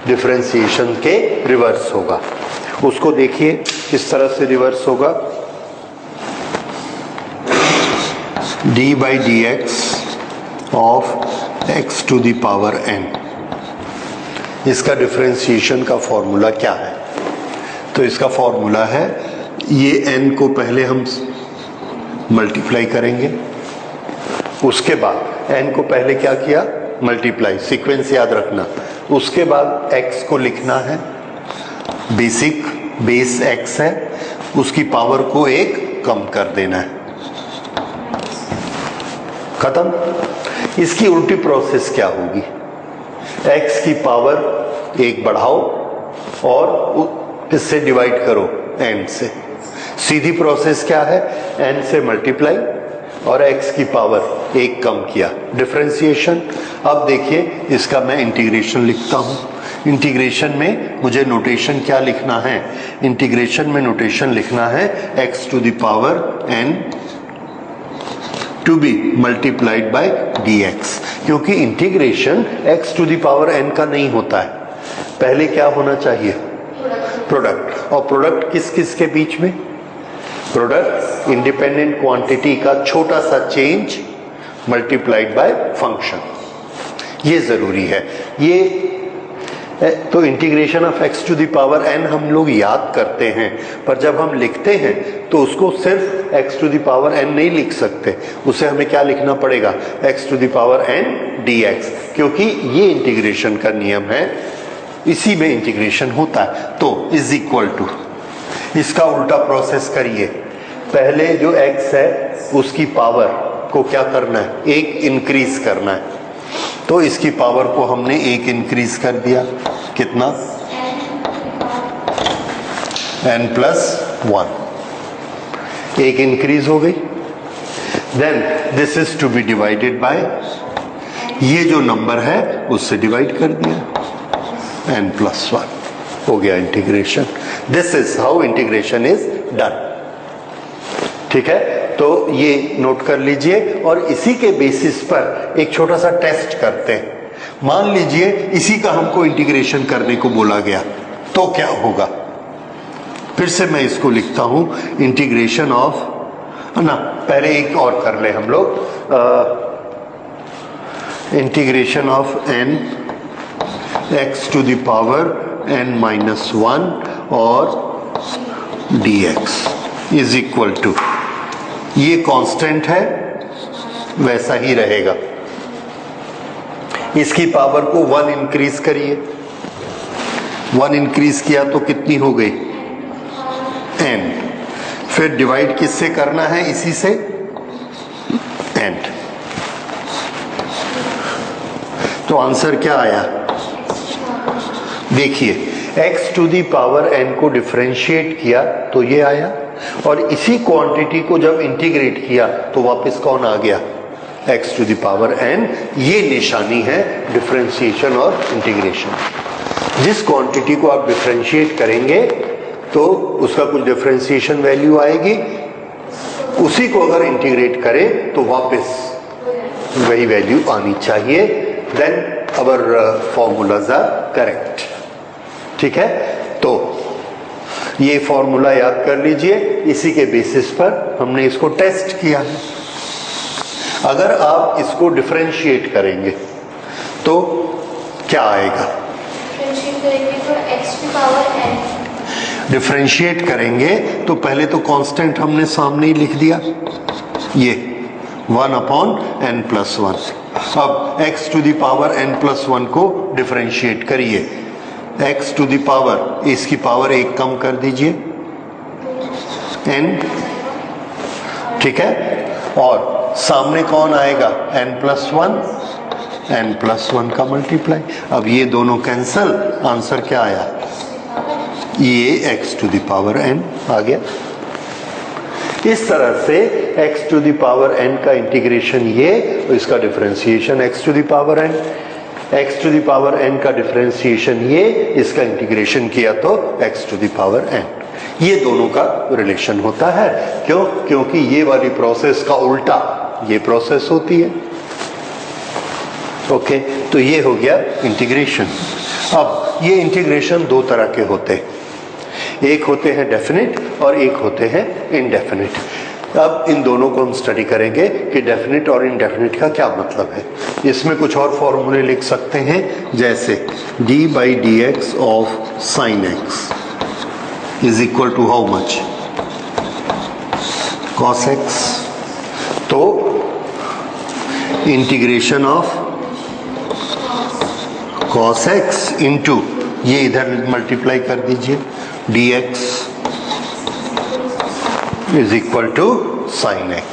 डिफरेंशिएशन के रिवर्स होगा। उसको देखिए किस तरह से रिवर्स होगा, d by d x of x to the power n. इसका डिफरेंशिएशन का फॉर्मूला क्या है, तो इसका फॉर्मूला है, ये n को पहले हम मल्टीप्लाई करेंगे, उसके बाद n को पहले क्या किया, मल्टीप्लाई, सीक्वेंस याद रखना। उसके बाद x को लिखना है, बेसिक बेस x है, उसकी पावर को एक कम कर देना है, खत्म। इसकी उल्टी प्रोसेस क्या होगी, x की पावर एक बढ़ाओ और इससे डिवाइड करो n से। सीधी प्रोसेस क्या है, n से मल्टीप्लाई और x की पावर एक कम किया, डिफरेंशिएशन। अब देखिए इसका मैं इंटीग्रेशन लिखता हूं। इंटीग्रेशन में मुझे नोटेशन क्या लिखना है, इंटीग्रेशन में नोटेशन लिखना है x to the power n to be multiplied by dx, क्योंकि integration x to the power n का नहीं होता है, पहले क्या होना चाहिए, प्रोडक्ट। और प्रोडक्ट किस किस के बीच में, प्रोडक्ट इंडिपेंडेंट क्वांटिटी का छोटा सा चेंज मल्टीप्लाइड बाय फंक्शन, ये जरूरी है। ये तो integration of x to the power n हम लोग याद करते हैं, पर जब हम लिखते हैं तो उसको सिर्फ x to the power n नहीं लिख सकते, उसे हमें क्या लिखना पड़ेगा, x to the power n dx, क्योंकि ये इंटीग्रेशन का नियम है, इसी में इंटीग्रेशन होता है। तो इज इक्वल टू, इसका उल्टा प्रोसेस करिए, पहले जो x है उसकी पावर को क्या करना है, एक इंक्रीज करना है, तो इसकी पावर को हमने एक इंक्रीज कर दिया, कितना, n प्लस 1, एक इंक्रीज हो गई। Then this is to be divided by, ये जो नंबर है उससे डिवाइड कर दिया, n प्लस 1, हो गया integration. This is how integration is done. ठीक है, तो ये नोट कर लीजिए और इसी के बेसिस पर एक छोटा सा टेस्ट करते हैं। मान लीजिए इसी का हमको इंटीग्रेशन करने को बोला गया, तो क्या होगा, फिर से मैं इसको लिखता हूं, इंटीग्रेशन ऑफ ना, पहले एक और कर ले हम लोग, integration of n x to the power n minus 1 और dx इज इक्वल टू, ये कांस्टेंट है वैसा ही रहेगा, इसकी पावर को 1 इंक्रीज करिए, 1 इंक्रीज किया तो कितनी हो गई, n, फिर डिवाइड किससे करना है, इसी से, n। तो आंसर क्या आया, देखिए x to the power n को डिफरेंशिएट किया तो ये आया, और इसी क्वांटिटी को जब इंटीग्रेट किया तो वापस कौन आ गया, x to the power n। ये निशानी है डिफरेंशिएशन और इंटीग्रेशन। जिस क्वांटिटी को आप डिफरेंशिएट करेंगे तो उसका कुछ डिफरेंशिएशन वैल्यू आएगी, उसी को अगर इंटीग्रेट करें तो वापस वही वैल्यू आनी चाहिए, then our formulas are correct. ठीक है, तो ये फॉर्मूला याद कर लीजिए, इसी के बेसिस पर हमने इसको टेस्ट किया है। अगर आप इसको डिफरेंशिएट करेंगे तो क्या आएगा, डिफरेंशिएट करेंगे तो x की पावर n, डिफरेंशिएट करेंगे तो पहले तो कांस्टेंट हमने सामने ही लिख दिया, ये 1/n + 1। अब x to the power n + 1 को डिफरेंशिएट करिए x टू द पावर, इसकी पावर एक कम कर दीजिए n, ठीक है, और सामने कौन आएगा n+1 का मल्टीप्लाई। अब ये दोनों कैंसल, आंसर क्या आया, ये x to the power n आ गया। इस तरह से x to the power n का इंटीग्रेशन ये, तो इसका differentiation x to the power n, x to the power n का डिफरेंशिएशन ये, इसका इंटीग्रेशन किया तो x to the power n। ये दोनों का रिलेशन होता है। क्यों? क्योंकि ये वाली प्रोसेस का उल्टा ये प्रोसेस होती है। ओके, तो ये हो गया इंटीग्रेशन। अब ये इंटीग्रेशन दो तरह के होते हैं, एक होते हैं डेफिनिट और एक होते हैं इनडेफिनिट। अब इन दोनों को हम स्टडी करेंगे कि डेफिनिट और इनडेफिनिट का क्या मतलब है। इसमें कुछ और फॉर्मूले लिख सकते हैं, जैसे d/dx of sin x is equal to how much, cos x। तो integration of cos x into ये इधर मल्टीप्लाई कर दीजिए, dx is equal to sin x।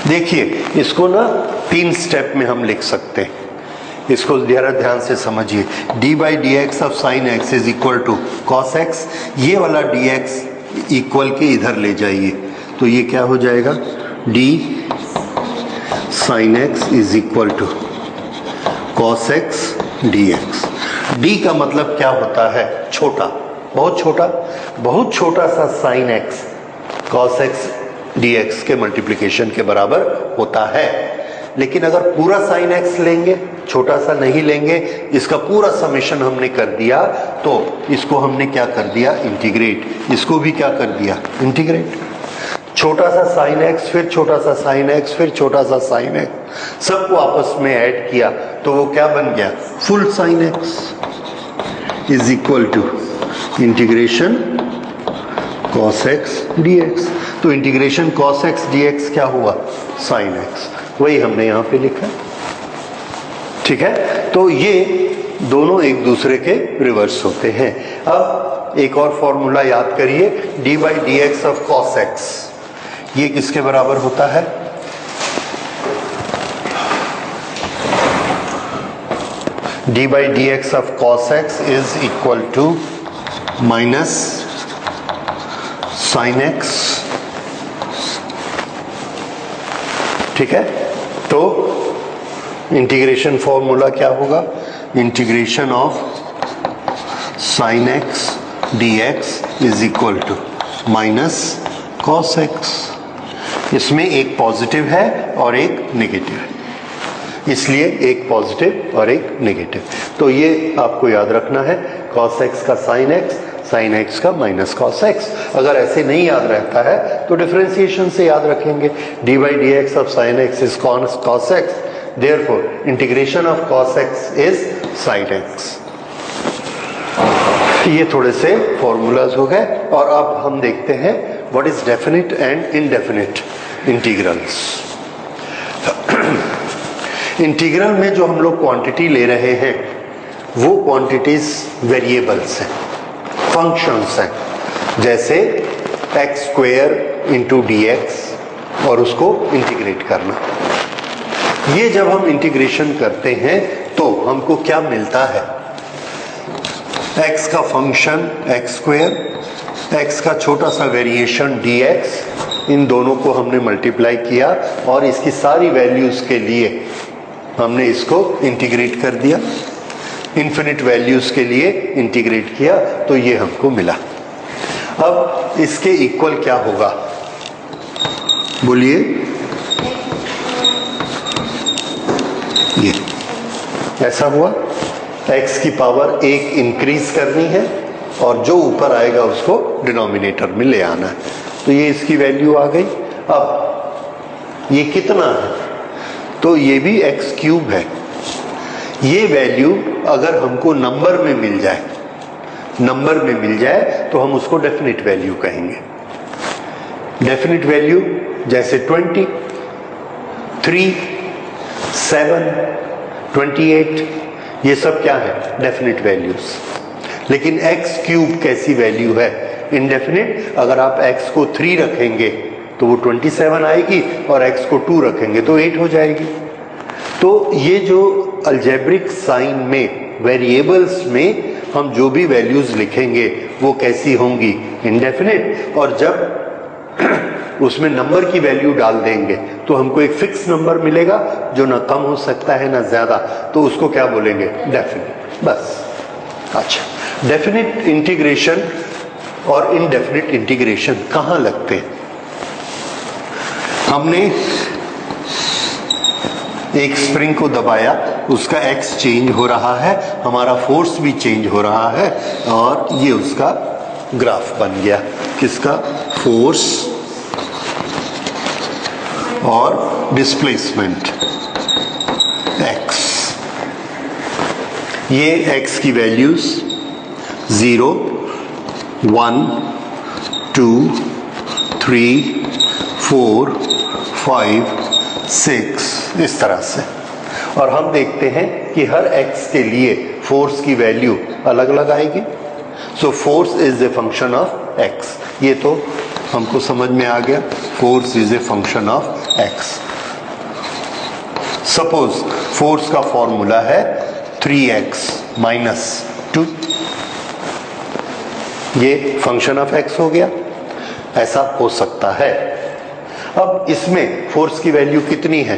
देखिए इसको ना 3 स्टेप में हम लिख सकते हैं, इसको जरा ध्यान से समझिए। d/dx of sin x is equal to cos x, ये वाला dx इक्वल के इधर ले जाइए, तो ये क्या हो जाएगा, d sin x is equal to cos x dx। d का मतलब क्या होता है, छोटा, बहुत छोटा, बहुत छोटा सा sin x cos x dx के मल्टीप्लिकेशन के बराबर होता है। लेकिन अगर पूरा sin x लेंगे, छोटा सा नहीं लेंगे, इसका पूरा समेशन हमने कर दिया, तो इसको हमने क्या कर दिया, इंटीग्रेट, इसको भी क्या कर दिया, इंटीग्रेट। छोटा सा sin x, फिर छोटा सा sin x, फिर छोटा सा sin x, सबको आपस में ऐड किया तो वो क्या बन गया, full sin x is equal to integration cos x dx। तो इंटीग्रेशन cos x dx क्या हुआ, sin x, वही हमने यहां पे लिखा, ठीक है। तो ये दोनों एक दूसरे के रिवर्स होते हैं। अब एक और फॉर्मूला याद करिए, d/dx ऑफ cos x, ये किसके बराबर होता है, d/dx of cos x is equal to minus sin x, ठीक है। तो इंटीग्रेशन फॉर्मूला क्या होगा, integration of sin x dx is equal to minus cos x। इसमें एक पॉजिटिव है और एक नेगेटिव है, इसलिए एक पॉजिटिव और एक नेगेटिव। तो ये आपको याद रखना है, cos x का sin x, sin x का माइनस cos x। अगर ऐसे नहीं याद रहता है तो डिफरेंशिएशन से याद रखेंगे, d/dx of sin x is cos x, therefore integration of cos x is sin x। ये थोड़े से फॉर्मूलाज हो गए, और अब हम देखते हैं what is definite and indefinite integrals. Integral में जो हम लोग क्वांटिटी ले रहे हैं वो क्वांटिटीज वेरिएबल्स हैं, फंक्शंस हैं, जैसे x² इंटू dx और उसको इंटीग्रेट करना। ये जब हम इंटीग्रेशन करते हैं तो हमको क्या मिलता है, x का फंक्शन x², x का छोटा सा वेरिएशन dx, इन दोनों को हमने मल्टीप्लाई किया और इसकी सारी वैल्यूज के लिए हमने इसको इंटीग्रेट कर दिया, इन्फिनिट वैल्यूज के लिए इंटीग्रेट किया, तो ये हमको मिला। अब इसके इक्वल क्या होगा, बोलिए, ये ऐसा हुआ, x की पावर 1 इंक्रीज करनी है और जो ऊपर आएगा उसको डिनोमिनेटर में ले आना है, तो ये इसकी वैल्यू आ गई। अब ये कितना है, तो ये भी x³ है। ये वैल्यू अगर हमको नंबर में मिल जाए, नंबर में मिल जाए तो हम उसको डेफिनिट वैल्यू कहेंगे। डेफिनिट वैल्यू जैसे 20, 3, 7, 28, ये सब क्या है? Definite values. लेकिन एक्स क्यूब कैसी वैल्यू है? इनडेफिनेट। अगर आप एक्स को 3 रखेंगे तो वो 27 आएगी, और एक्स को 2 रखेंगे तो 8 हो जाएगी। तो ये जो अलजेब्रिक साइन में वेरिएबल्स में हम जो भी वैल्यूज लिखेंगे वो कैसी होंगी? इनडेफिनेट। और जब उसमें नंबर की वैल्यू डाल देंगे तो हमको एक फिक्स नंबर मिलेगा जो ना कम हो सकता है ना ज्यादा, तो उसको क्या बोलेंगे? डेफिनेट। बस। अच्छा, डेफिनेट इंटीग्रेशन और इनडेफिनेट इंटीग्रेशन कहाँ लगते हैं? हमने एक स्प्रिंग को दबाया, उसका एक्स चेंज हो रहा है, हमारा फोर्स भी चेंज हो रहा है, और ये उसका ग्राफ बन गया। किसका? फोर्स और डिस्प्लेसमेंट एक्स। ये एक्स की वैल्यूज 0, 1, 2, 3, 4, 5, 6 इस तरह से। और हम देखते हैं कि हर एक्स के लिए फोर्स की वैल्यू अलग अलग आएगी। So force is a function of x. ये तो हमको समझ में आ गया, force is a function of x. Suppose force का फॉर्मूला है 3x - 2। ये फंक्शन ऑफ एक्स हो गया। ऐसा हो सकता है। अब इसमें फोर्स की वैल्यू कितनी है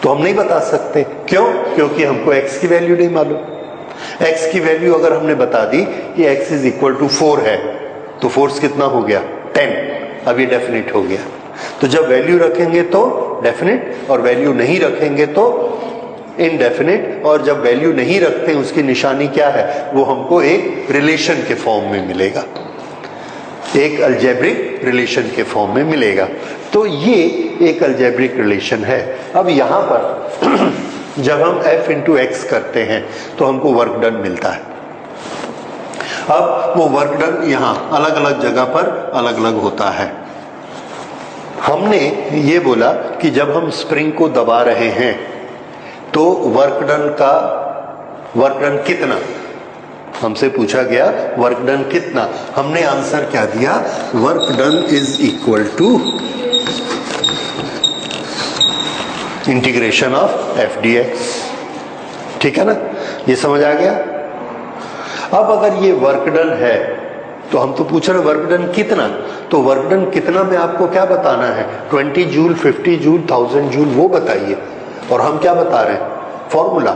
तो हम नहीं बता सकते। क्यों? क्योंकि हमको x की वैल्यू नहीं मालूम। x की वैल्यू अगर हमने बता दी कि x = 4 है तो फोर्स कितना हो गया? 10। अब ये डेफिनेट हो गया। तो जब वैल्यू रखेंगे तो डेफिनेट, और वैल्यू नहीं रखेंगे तो इनडेफिनेट। और जब वैल्यू नहीं रखते उसकी निशानी क्या है? वो हमको एक रिलेशन के फॉर्म में मिलेगा, एक अलजेब्रिक रिलेशन के फॉर्म में मिलेगा। तो ये एक अलजेब्रिक रिलेशन है। अब यहां पर जब हम f × x करते हैं तो हमको वर्क डन मिलता है। अब वो वर्क डन यहां अलग अलग जगह पर अलग अलग होता है। हमने ये बोला कि जब हम स्प्रिंग को दबा रहे हैं तो वर्क डन कितना? हमसे पूछा गया वर्क डन कितना। हमने आंसर क्या दिया? Work done is equal to integration of F d x. ठीक है ना? ये समझ आ गया। अब अगर ये वर्क डन है तो हम तो पूछ रहे वर्क डन कितना, तो वर्क डन कितना में आपको क्या बताना है? 20 जूल, 50 जूल, 1000 जूल, वो बताइए। और हम क्या बता रहे हैं? फॉर्मूला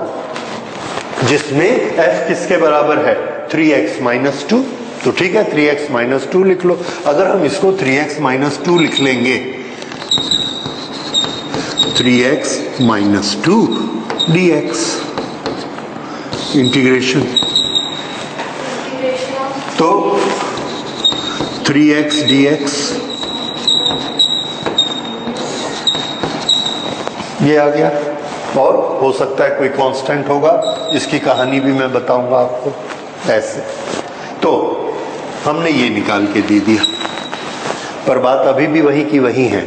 जिसमें f किसके बराबर है? 3x - 2। तो ठीक है, 3x - 2 लिख लो। अगर हम इसको 3x - 2 लिख लेंगे, 3x - 2 dx इंटीग्रेशन, तो 3x dx ये आ गया। और हो सकता है कोई कांस्टेंट होगा, इसकी कहानी भी मैं बताऊंगा आपको ऐसे। तो हमने ये निकाल के दे दिया, पर बात अभी भी वही की वही है।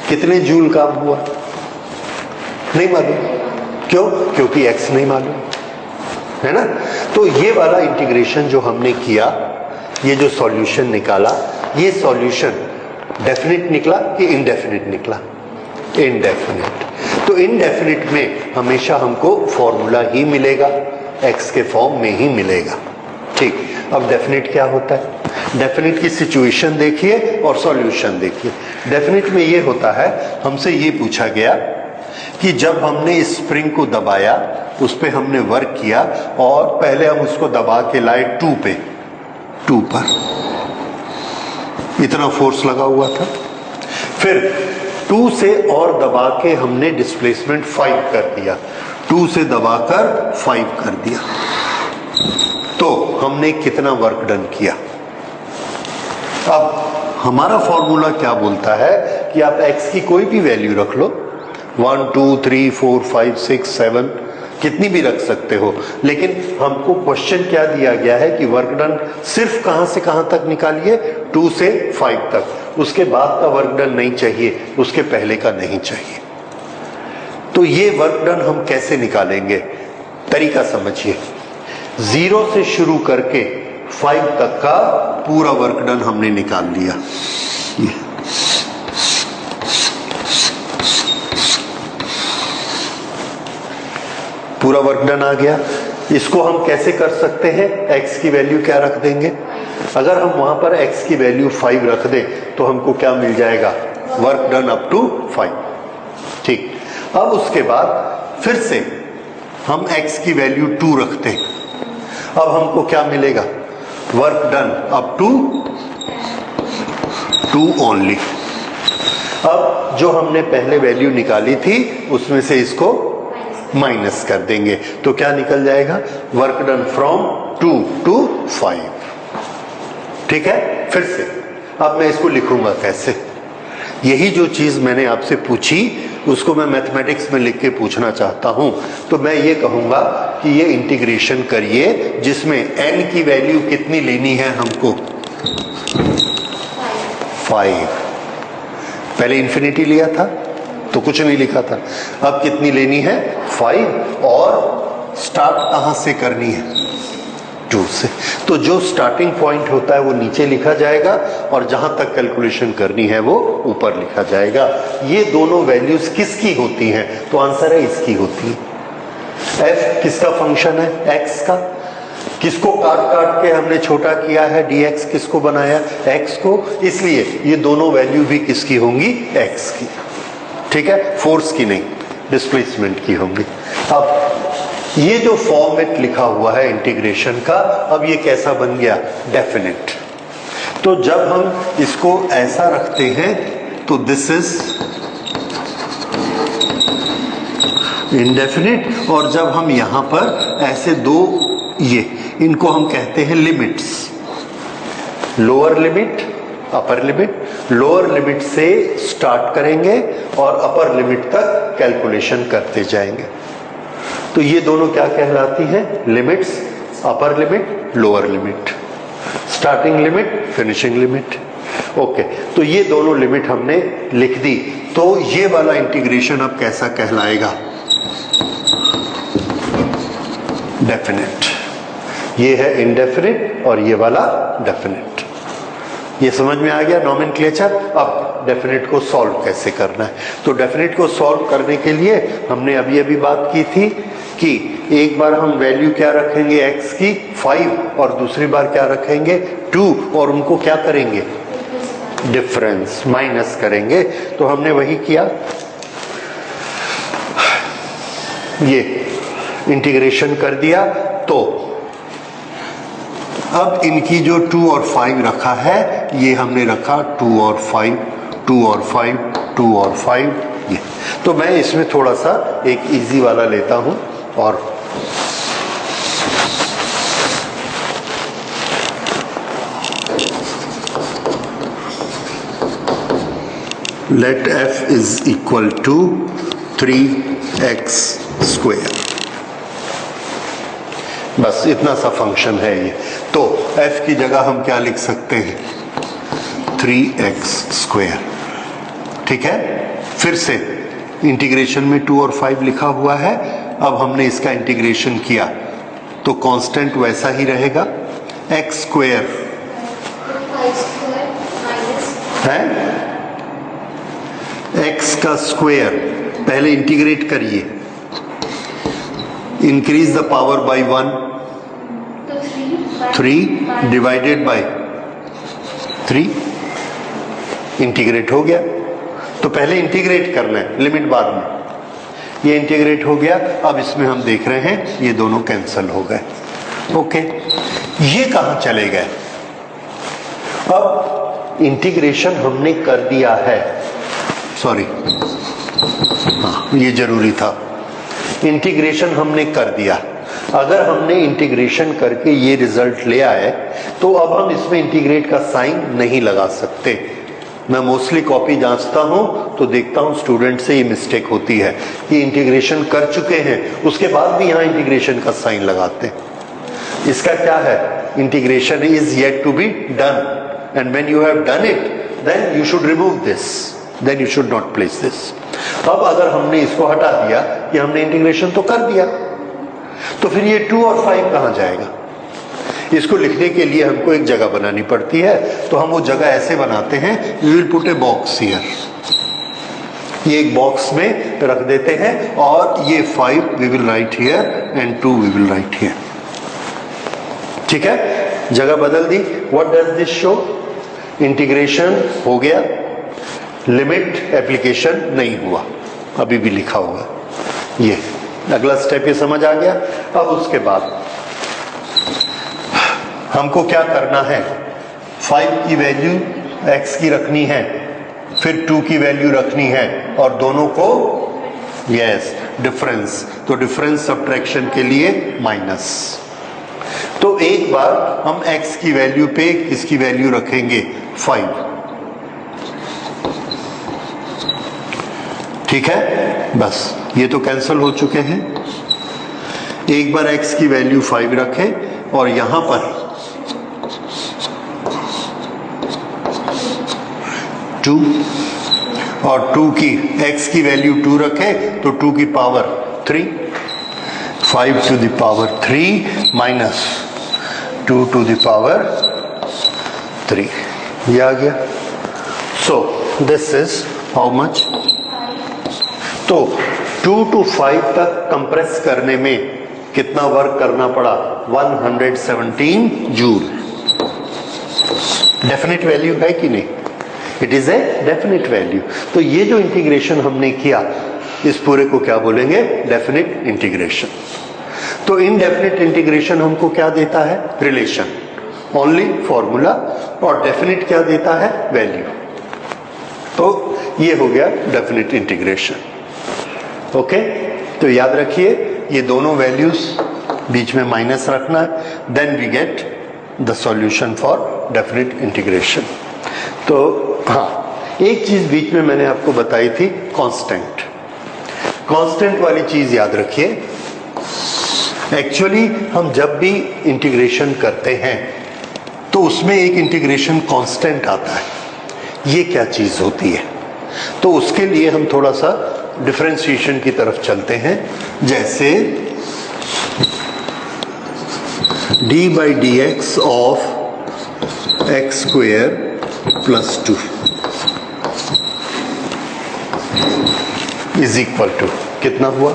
कितने जूल काम हुआ नहीं मालूम। क्यों? क्योंकि x नहीं मालूम है ना। तो ये वाला इंटीग्रेशन जो हमने किया, ये जो सॉल्यूशन निकाला, ये सॉल्यूशन डेफिनेट निकला कि इनडेफिनेट निकला? इनडेफिनेट। तो इनडेफिनेट में हमेशा हमको फॉर्मूला ही मिलेगा, x के फॉर्म में ही मिलेगा। ठीक। अब डेफिनेट क्या होता है? डेफिनेट की सिचुएशन देखिए और सॉल्यूशन देखिए। डेफिनेट में ये होता है, हमसे ये पूछा गया कि जब हमने इस स्प्रिंग को दबाया, उस पे हमने वर्क किया, और पहले हम उसको दबा के लाए 2 पर, इतना फोर्स लगा हुआ था। फिर 2 से और दबा के हमने डिस्प्लेसमेंट 5 कर दिया, 2 से दबाकर 5 कर दिया। तो हमने कितना वर्क डन किया? अब हमारा फॉर्मूला क्या बोलता है कि आप x की कोई भी वैल्यू रख लो, 1 2 3 4 5 6 7, कितनी भी रख सकते हो। लेकिन हमको क्वेश्चन क्या दिया गया है कि वर्क डन सिर्फ कहां से कहां तक निकालिए? 2 से 5 तक। उसके बाद का वर्क डन नहीं चाहिए, उसके पहले का नहीं चाहिए। तो ये वर्क डन हम कैसे निकालेंगे? तरीका समझिए, 0 से शुरू करके 5 तक का पूरा वर्क डन हमने निकाल लिया। ये पूरा वर्क डन आ गया। इसको हम कैसे कर सकते हैं, x की वैल्यू क्या रख देंगे, अगर हम वहां पर x की वैल्यू 5 रख दें तो हमको क्या मिल जाएगा, वर्क डन अप टू 5। ठीक, अब उसके बाद फिर से हम x की वैल्यू 2 रखते हैं, अब हमको क्या मिलेगा, work done up to 2 only. अब जो हमने पहले वैल्यू निकाली थी उसमें से इसको माइनस कर देंगे तो क्या निकल जाएगा, वर्क डन फ्रॉम 2 to 5। ठीक है, फिर से अब मैं इसको लिखूंगा कैसे, यही जो चीज मैंने आपसे पूछी उसको मैं मैथमेटिक्स में लिख के पूछना चाहता हूं। तो मैं ये कहूंगा कि ये इंटीग्रेशन करिए जिसमें n की वैल्यू कितनी लेनी है हमको, 5। पहले इंफिनिटी लिया था तो कुछ नहीं लिखा था, अब कितनी लेनी है, 5, और स्टार्ट कहां से करनी है, 2 से। तो जो स्टार्टिंग पॉइंट होता है वो नीचे लिखा जाएगा और जहां तक कैलकुलेशन करनी है वो ऊपर लिखा जाएगा। ये दोनों वैल्यूज किसकी होती हैं, तो आंसर है इसकी होती है। f किसका फंक्शन है, x का। किसको काट काट के हमने छोटा किया है, dx किसको बनाया, x को, इसलिए ये दोनों वैल्यू भी किसकी होंगी, x की। ठीक है, फोर्स की नहीं, डिस्प्लेसमेंट की होंगी। अब ये जो फॉर्मेट लिखा हुआ है इंटीग्रेशन का, अब ये कैसा बन गया, डेफिनेट। तो जब हम इसको ऐसा रखते हैं तो दिस इज इंडेफिनिट, और जब हम यहां पर ऐसे दो ये इनको हम कहते हैं limits, lower limit upper limit. Lower limit से स्टार्ट करेंगे और अपर लिमिट तक कैलकुलेशन करते जाएंगे। तो ये दोनों क्या कहलाती हैं, limits, upper limit, lower limit, starting limit, finishing limit. Okay, तो ये दोनों लिमिट हमने लिख दी। तो ये वाला इंटीग्रेशन अब कैसा कहलाएगा, डेफिनेट। ये है इंडेफिनिट और ये वाला डेफिनेट। ये समझ में आ गया नॉमेनक्लेचर। अब डेफिनेट को सॉल्व कैसे करना है, तो डेफिनेट को सॉल्व करने के लिए हमने अभी बात की थी कि एक बार हम वैल्यू क्या रखेंगे x की 5 और दूसरी बार क्या रखेंगे 2, और उनको क्या करेंगे, डिफरेंस माइनस करेंगे। तो हमने वही किया, ये इंटीग्रेशन कर दिया। तो अब इनकी जो 2 और 5 रखा है, ये हमने रखा 2 और 5, 2 और 5, 2 और 5 ये। तो मैं इसमें थोड़ा सा एक इजी वाला लेता हूं और let f is equal to 3x square. बस इतना सा फंक्शन है ये। तो f की जगह हम क्या लिख सकते हैं, 3x स्क्वायर। ठीक है, फिर से इंटीग्रेशन में 2 और 5 लिखा हुआ है। अब हमने इसका इंटीग्रेशन किया तो कांस्टेंट वैसा ही रहेगा, x स्क्वायर है, x का स्क्वायर। पहले इंटीग्रेट करिए, increase the power bye 1, 3 divided by 3, integrate हो गया। तो पहले इंटीग्रेट करना है, लिमिट बाद में। ये इंटीग्रेट हो गया। अब इसमें हम देख रहे हैं ये दोनों कैंसिल हो गए। ओके, ये कहां चले गए, अब इंटीग्रेशन हमने कर दिया है, सॉरी हाँ ये जरूरी था, इंटीग्रेशन हमने कर दिया। अगर हमने इंटीग्रेशन करके ये रिजल्ट ले आए तो अब हम इसमें इंटीग्रेट का साइन नहीं लगा सकते। मैं मोस्टली कॉपी जांचता हूं तो देखता हूं स्टूडेंट से ये मिस्टेक होती है कि इंटीग्रेशन कर चुके हैं उसके बाद भी यहां इंटीग्रेशन का साइन लगाते हैं। इसका क्या है, integration is yet to be done and when you have done it then you should remove this, then you should not place this. अब अगर हमने इसको हटा दिया कि हमने इंटीग्रेशन तो कर दिया, तो फिर ये 2 और 5 कहाँ जाएगा? इसको लिखने के लिए हमको एक जगह बनानी पड़ती है, तो हम वो जगह ऐसे बनाते हैं, we will put a box here, ये एक बॉक्स में रख देते हैं, और ये 5 we will write here and 2 we will write here. ठीक है, जगह बदल दी। What does this show? Integration हो गया, लिमिट एप्लीकेशन नहीं हुआ, अभी भी लिखा हुआ। ये अगला स्टेप ये समझ आ गया। अब उसके बाद हमको क्या करना है? 5 की वैल्यू x की रखनी है, फिर 2 की वैल्यू रखनी है, और दोनों को यस डिफरेंस, तो डिफरेंस सब्ट्रैक्शन के लिए माइनस। तो एक बार हम x की वैल्यू पे इसकी वैल्यू रखेंगे 5, ठीक है, बस ये तो कैंसिल हो चुके हैं। एक बार x की वैल्यू 5 रखें और यहां पर 2, और 2 की x की वैल्यू 2 रखें तो 2 की power 3, 5 to the power 3 minus 2 to the power 3, ये आ गया। So this is how much? तो 2 to 5 तक कंप्रेस करने में कितना वर्क करना पड़ा? 117 जूल। डेफिनेट वैल्यू है कि नहीं? It is a definite value. तो ये जो इंटीग्रेशन हमने किया, इस पूरे को क्या बोलेंगे? Definite integration. तो इनडेफिनेट इंटीग्रेशन हमको क्या देता है? रिलेशन, ओनली फॉर्मूला, और डेफिनेट क्या देता है? वैल्यू। तो ये हो गया डेफिनेट इंटीग्रेशन। ओके, तो याद रखिए ये दोनों वैल्यूज बीच में माइनस रखना है, then we get the solution for definite integration. तो हाँ, एक चीज बीच में मैंने आपको बताई थी, कांस्टेंट। कांस्टेंट वाली चीज याद रखिए। एक्चुअली हम जब भी इंटीग्रेशन करते हैं तो उसमें एक इंटीग्रेशन कांस्टेंट आता है। ये क्या चीज होती है? तो उसके लिए हम थोड़ा सा डिफरेंशिएशन की तरफ चलते हैं। जैसे d by dx of x square plus 2 is equal to कितना हुआ?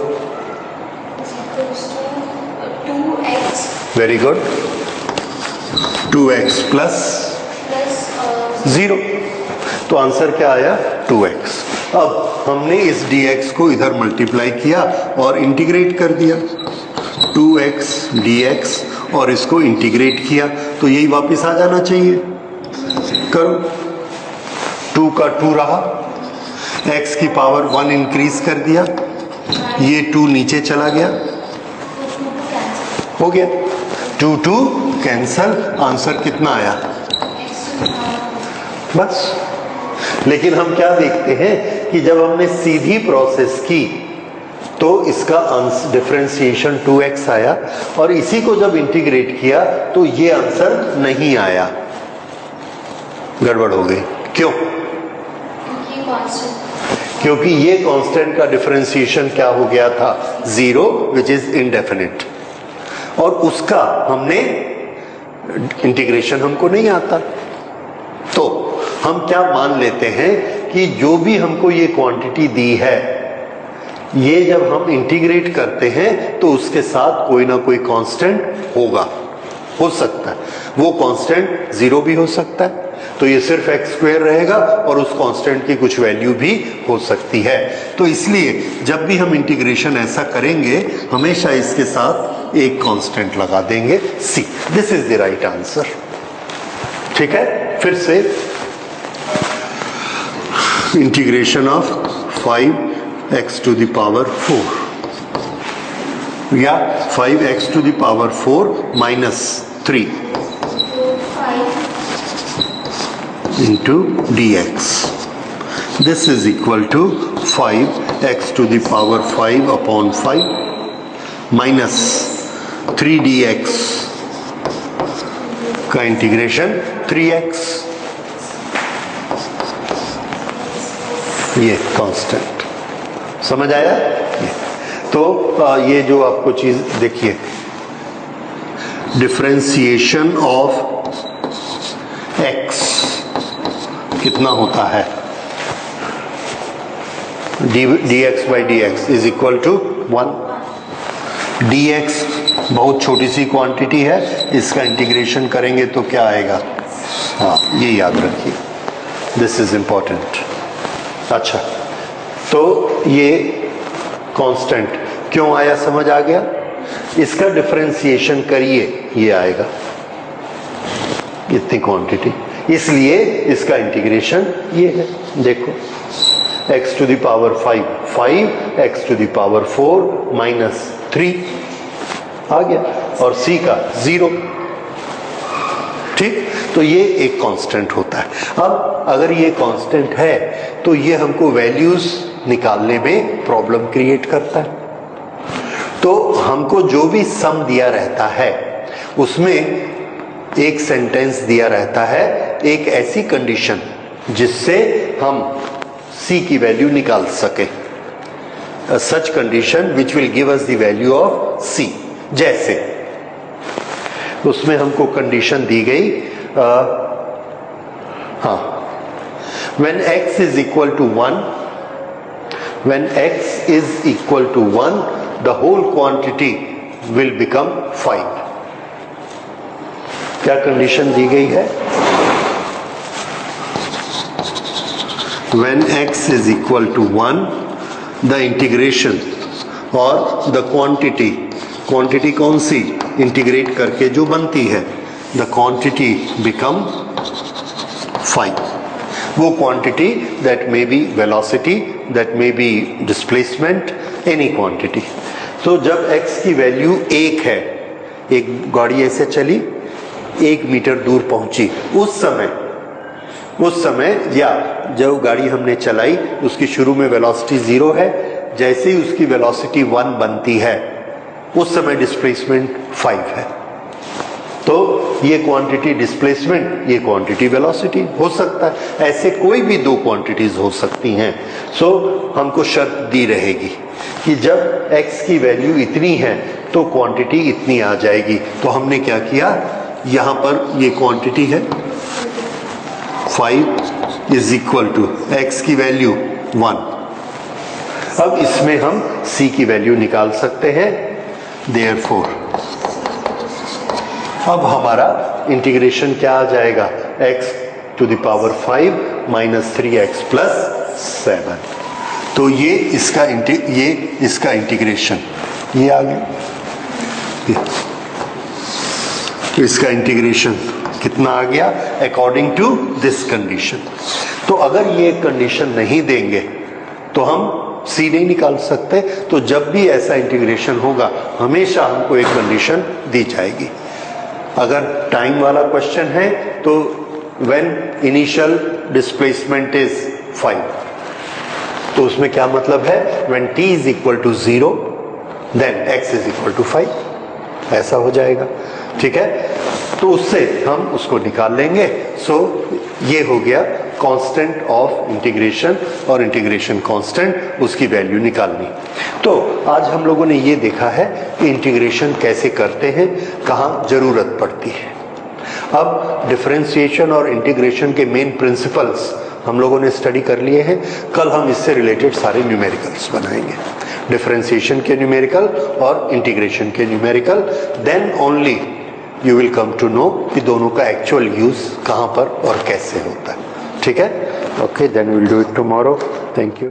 2x very good, 2x plus 0। तो आंसर क्या आया? 2x। अब हमने इस dx को इधर मल्टीप्लाई किया और इंटीग्रेट कर दिया, 2x dx, और इसको इंटीग्रेट किया, तो यही वापस आ जाना चाहिए। करो, 2 का 2 रहा, x की पावर 1 इंक्रीज कर दिया, ये 2 नीचे चला गया, हो गया 2 2 कैंसल। आंसर कितना आया? बस। लेकिन हम क्या देखते हैं कि जब हमने सीधी प्रोसेस की तो इसका डिफरेंशिएशन 2x आया, और इसी को जब इंटीग्रेट किया तो ये आंसर नहीं आया, गड़बड़ हो गई। क्यों? क्योंकि ये कांस्टेंट का डिफरेंशिएशन क्या हो गया था? 0, विच इज इनडेफिनिट, और उसका हमने इंटीग्रेशन हमको नहीं आता। तो हम क्या मान लेते हैं कि जो भी हमको ये क्वांटिटी दी है, ये जब हम इंटीग्रेट करते हैं तो उसके साथ कोई ना कोई कांस्टेंट होगा, हो सकता है वो कांस्टेंट 0 भी हो सकता है, तो ये सिर्फ एक्स स्क्वायर रहेगा, और उस कांस्टेंट की कुछ वैल्यू भी हो सकती है। तो इसलिए जब भी हम इंटीग्रेशन ऐसा करेंगे, हमेशा इसके साथ एक कांस्टेंट लगा देंगे, C. This is the right answer. ठीक है, फिर से integration of 5x to the power 4 या 5x to the power 4 minus 3 into dx. This is equal to 5x to the power 5 upon 5 minus 3 dx का इंटीग्रेशन 3x, ये कांस्टेंट। समझ आया? तो ये जो आपको चीज देखिए, डिफरेंशिएशन ऑफ x कितना होता है, dx by dx is equal to 1। dx बहुत छोटी सी क्वांटिटी है, इसका इंटीग्रेशन करेंगे तो क्या आएगा, हाँ ये याद रखिए, दिस इज इंपॉर्टेंट। अच्छा, तो ये कांस्टेंट क्यों आया समझ आ गया, इसका डिफरेंशिएशन करिए ये आएगा इतनी क्वांटिटी, इसलिए इसका इंटीग्रेशन ये है। देखो x to the power 5, 5 x to the power 4 minus 3 आ गया, और c का 0। ठीक, तो ये एक कांस्टेंट होता है। अब अगर ये कांस्टेंट है तो ये हमको वैल्यूज निकालने में प्रॉब्लम क्रिएट करता है। तो हमको जो भी सम दिया रहता है उसमें एक सेंटेंस दिया रहता है, एक ऐसी कंडीशन जिससे हम c की वैल्यू निकाल सके, such condition which will give us the value of c। जैसे उसमें हमको कंडीशन दी गई, हाँ, when x is equal to 1, when x is equal to 1 the whole quantity will become 5। क्या कंडीशन दी गई है, when x is equal to 1 the integration और the quantity कौन सी इंटीग्रेट करके जो बनती है, the quantity become 5। वो quantity that may be velocity, that may be displacement, any quantity। तो जब x की वैल्यू 1 है, एक गाड़ी ऐसे चली 1 मीटर दूर पहुंची, उस समय या जब गाड़ी हमने चलाई उसकी शुरू में वेलोसिटी 0 है, जैसे ही उसकी वेलोसिटी 1 बनती है उस समय डिस्प्लेसमेंट 5 है। तो ये क्वांटिटी डिस्प्लेसमेंट, ये क्वांटिटी वेलोसिटी हो सकता है, ऐसे कोई भी दो क्वांटिटीज हो सकती हैं। सो हमको शर्त दी रहेगी कि जब x की वैल्यू इतनी है तो क्वांटिटी इतनी आ जाएगी। तो हमने क्या किया, यहां पर ये क्वांटिटी है 5 इज इक्वल टू x की वैल्यू 1। अब इसमें हम c की वैल्यू निकाल सकते हैं। देयरफॉर अब हमारा इंटीग्रेशन क्या आ जाएगा, x to the power 5 minus 3x plus 7। तो ये इसका इंटीग्रेशन ये आ गया, तो इसका इंटीग्रेशन कितना आ गया अकॉर्डिंग टू दिस कंडीशन। तो अगर ये कंडीशन नहीं देंगे तो हम c नहीं निकाल सकते। तो जब भी ऐसा इंटीग्रेशन होगा हमेशा हमको एक कंडीशन दी जाएगी। अगर टाइम वाला क्वेश्चन है तो व्हेन इनिशियल डिस्प्लेसमेंट इज 5, तो उसमें क्या मतलब है, when t is equal to 0 then x is equal to 5, ऐसा हो जाएगा। ठीक है, तो उससे हम उसको निकाल लेंगे। सो ये हो गया कांस्टेंट ऑफ इंटीग्रेशन, और इंटीग्रेशन कांस्टेंट उसकी वैल्यू निकालनी। तो आज हम लोगों ने ये देखा है कि इंटीग्रेशन कैसे करते हैं, कहाँ जरूरत पड़ती है। अब डिफरेंशिएशन और इंटीग्रेशन के मेन प्रिंसिपल्स हम लोगों ने स्टडी कर लिए हैं। कल हम इससे रिलेटेड सारे न्यूमेरिकल्स बनाएंगे, डिफरेंशिएशन के न्यूमेरिकल और इंटीग्रेशन के numerical. Then only you will come to know कि दोनों का एक्चुअल यूज कहाँ पर और कैसे होता है। ठीक है, okay, then will do it tomorrow. Thank you.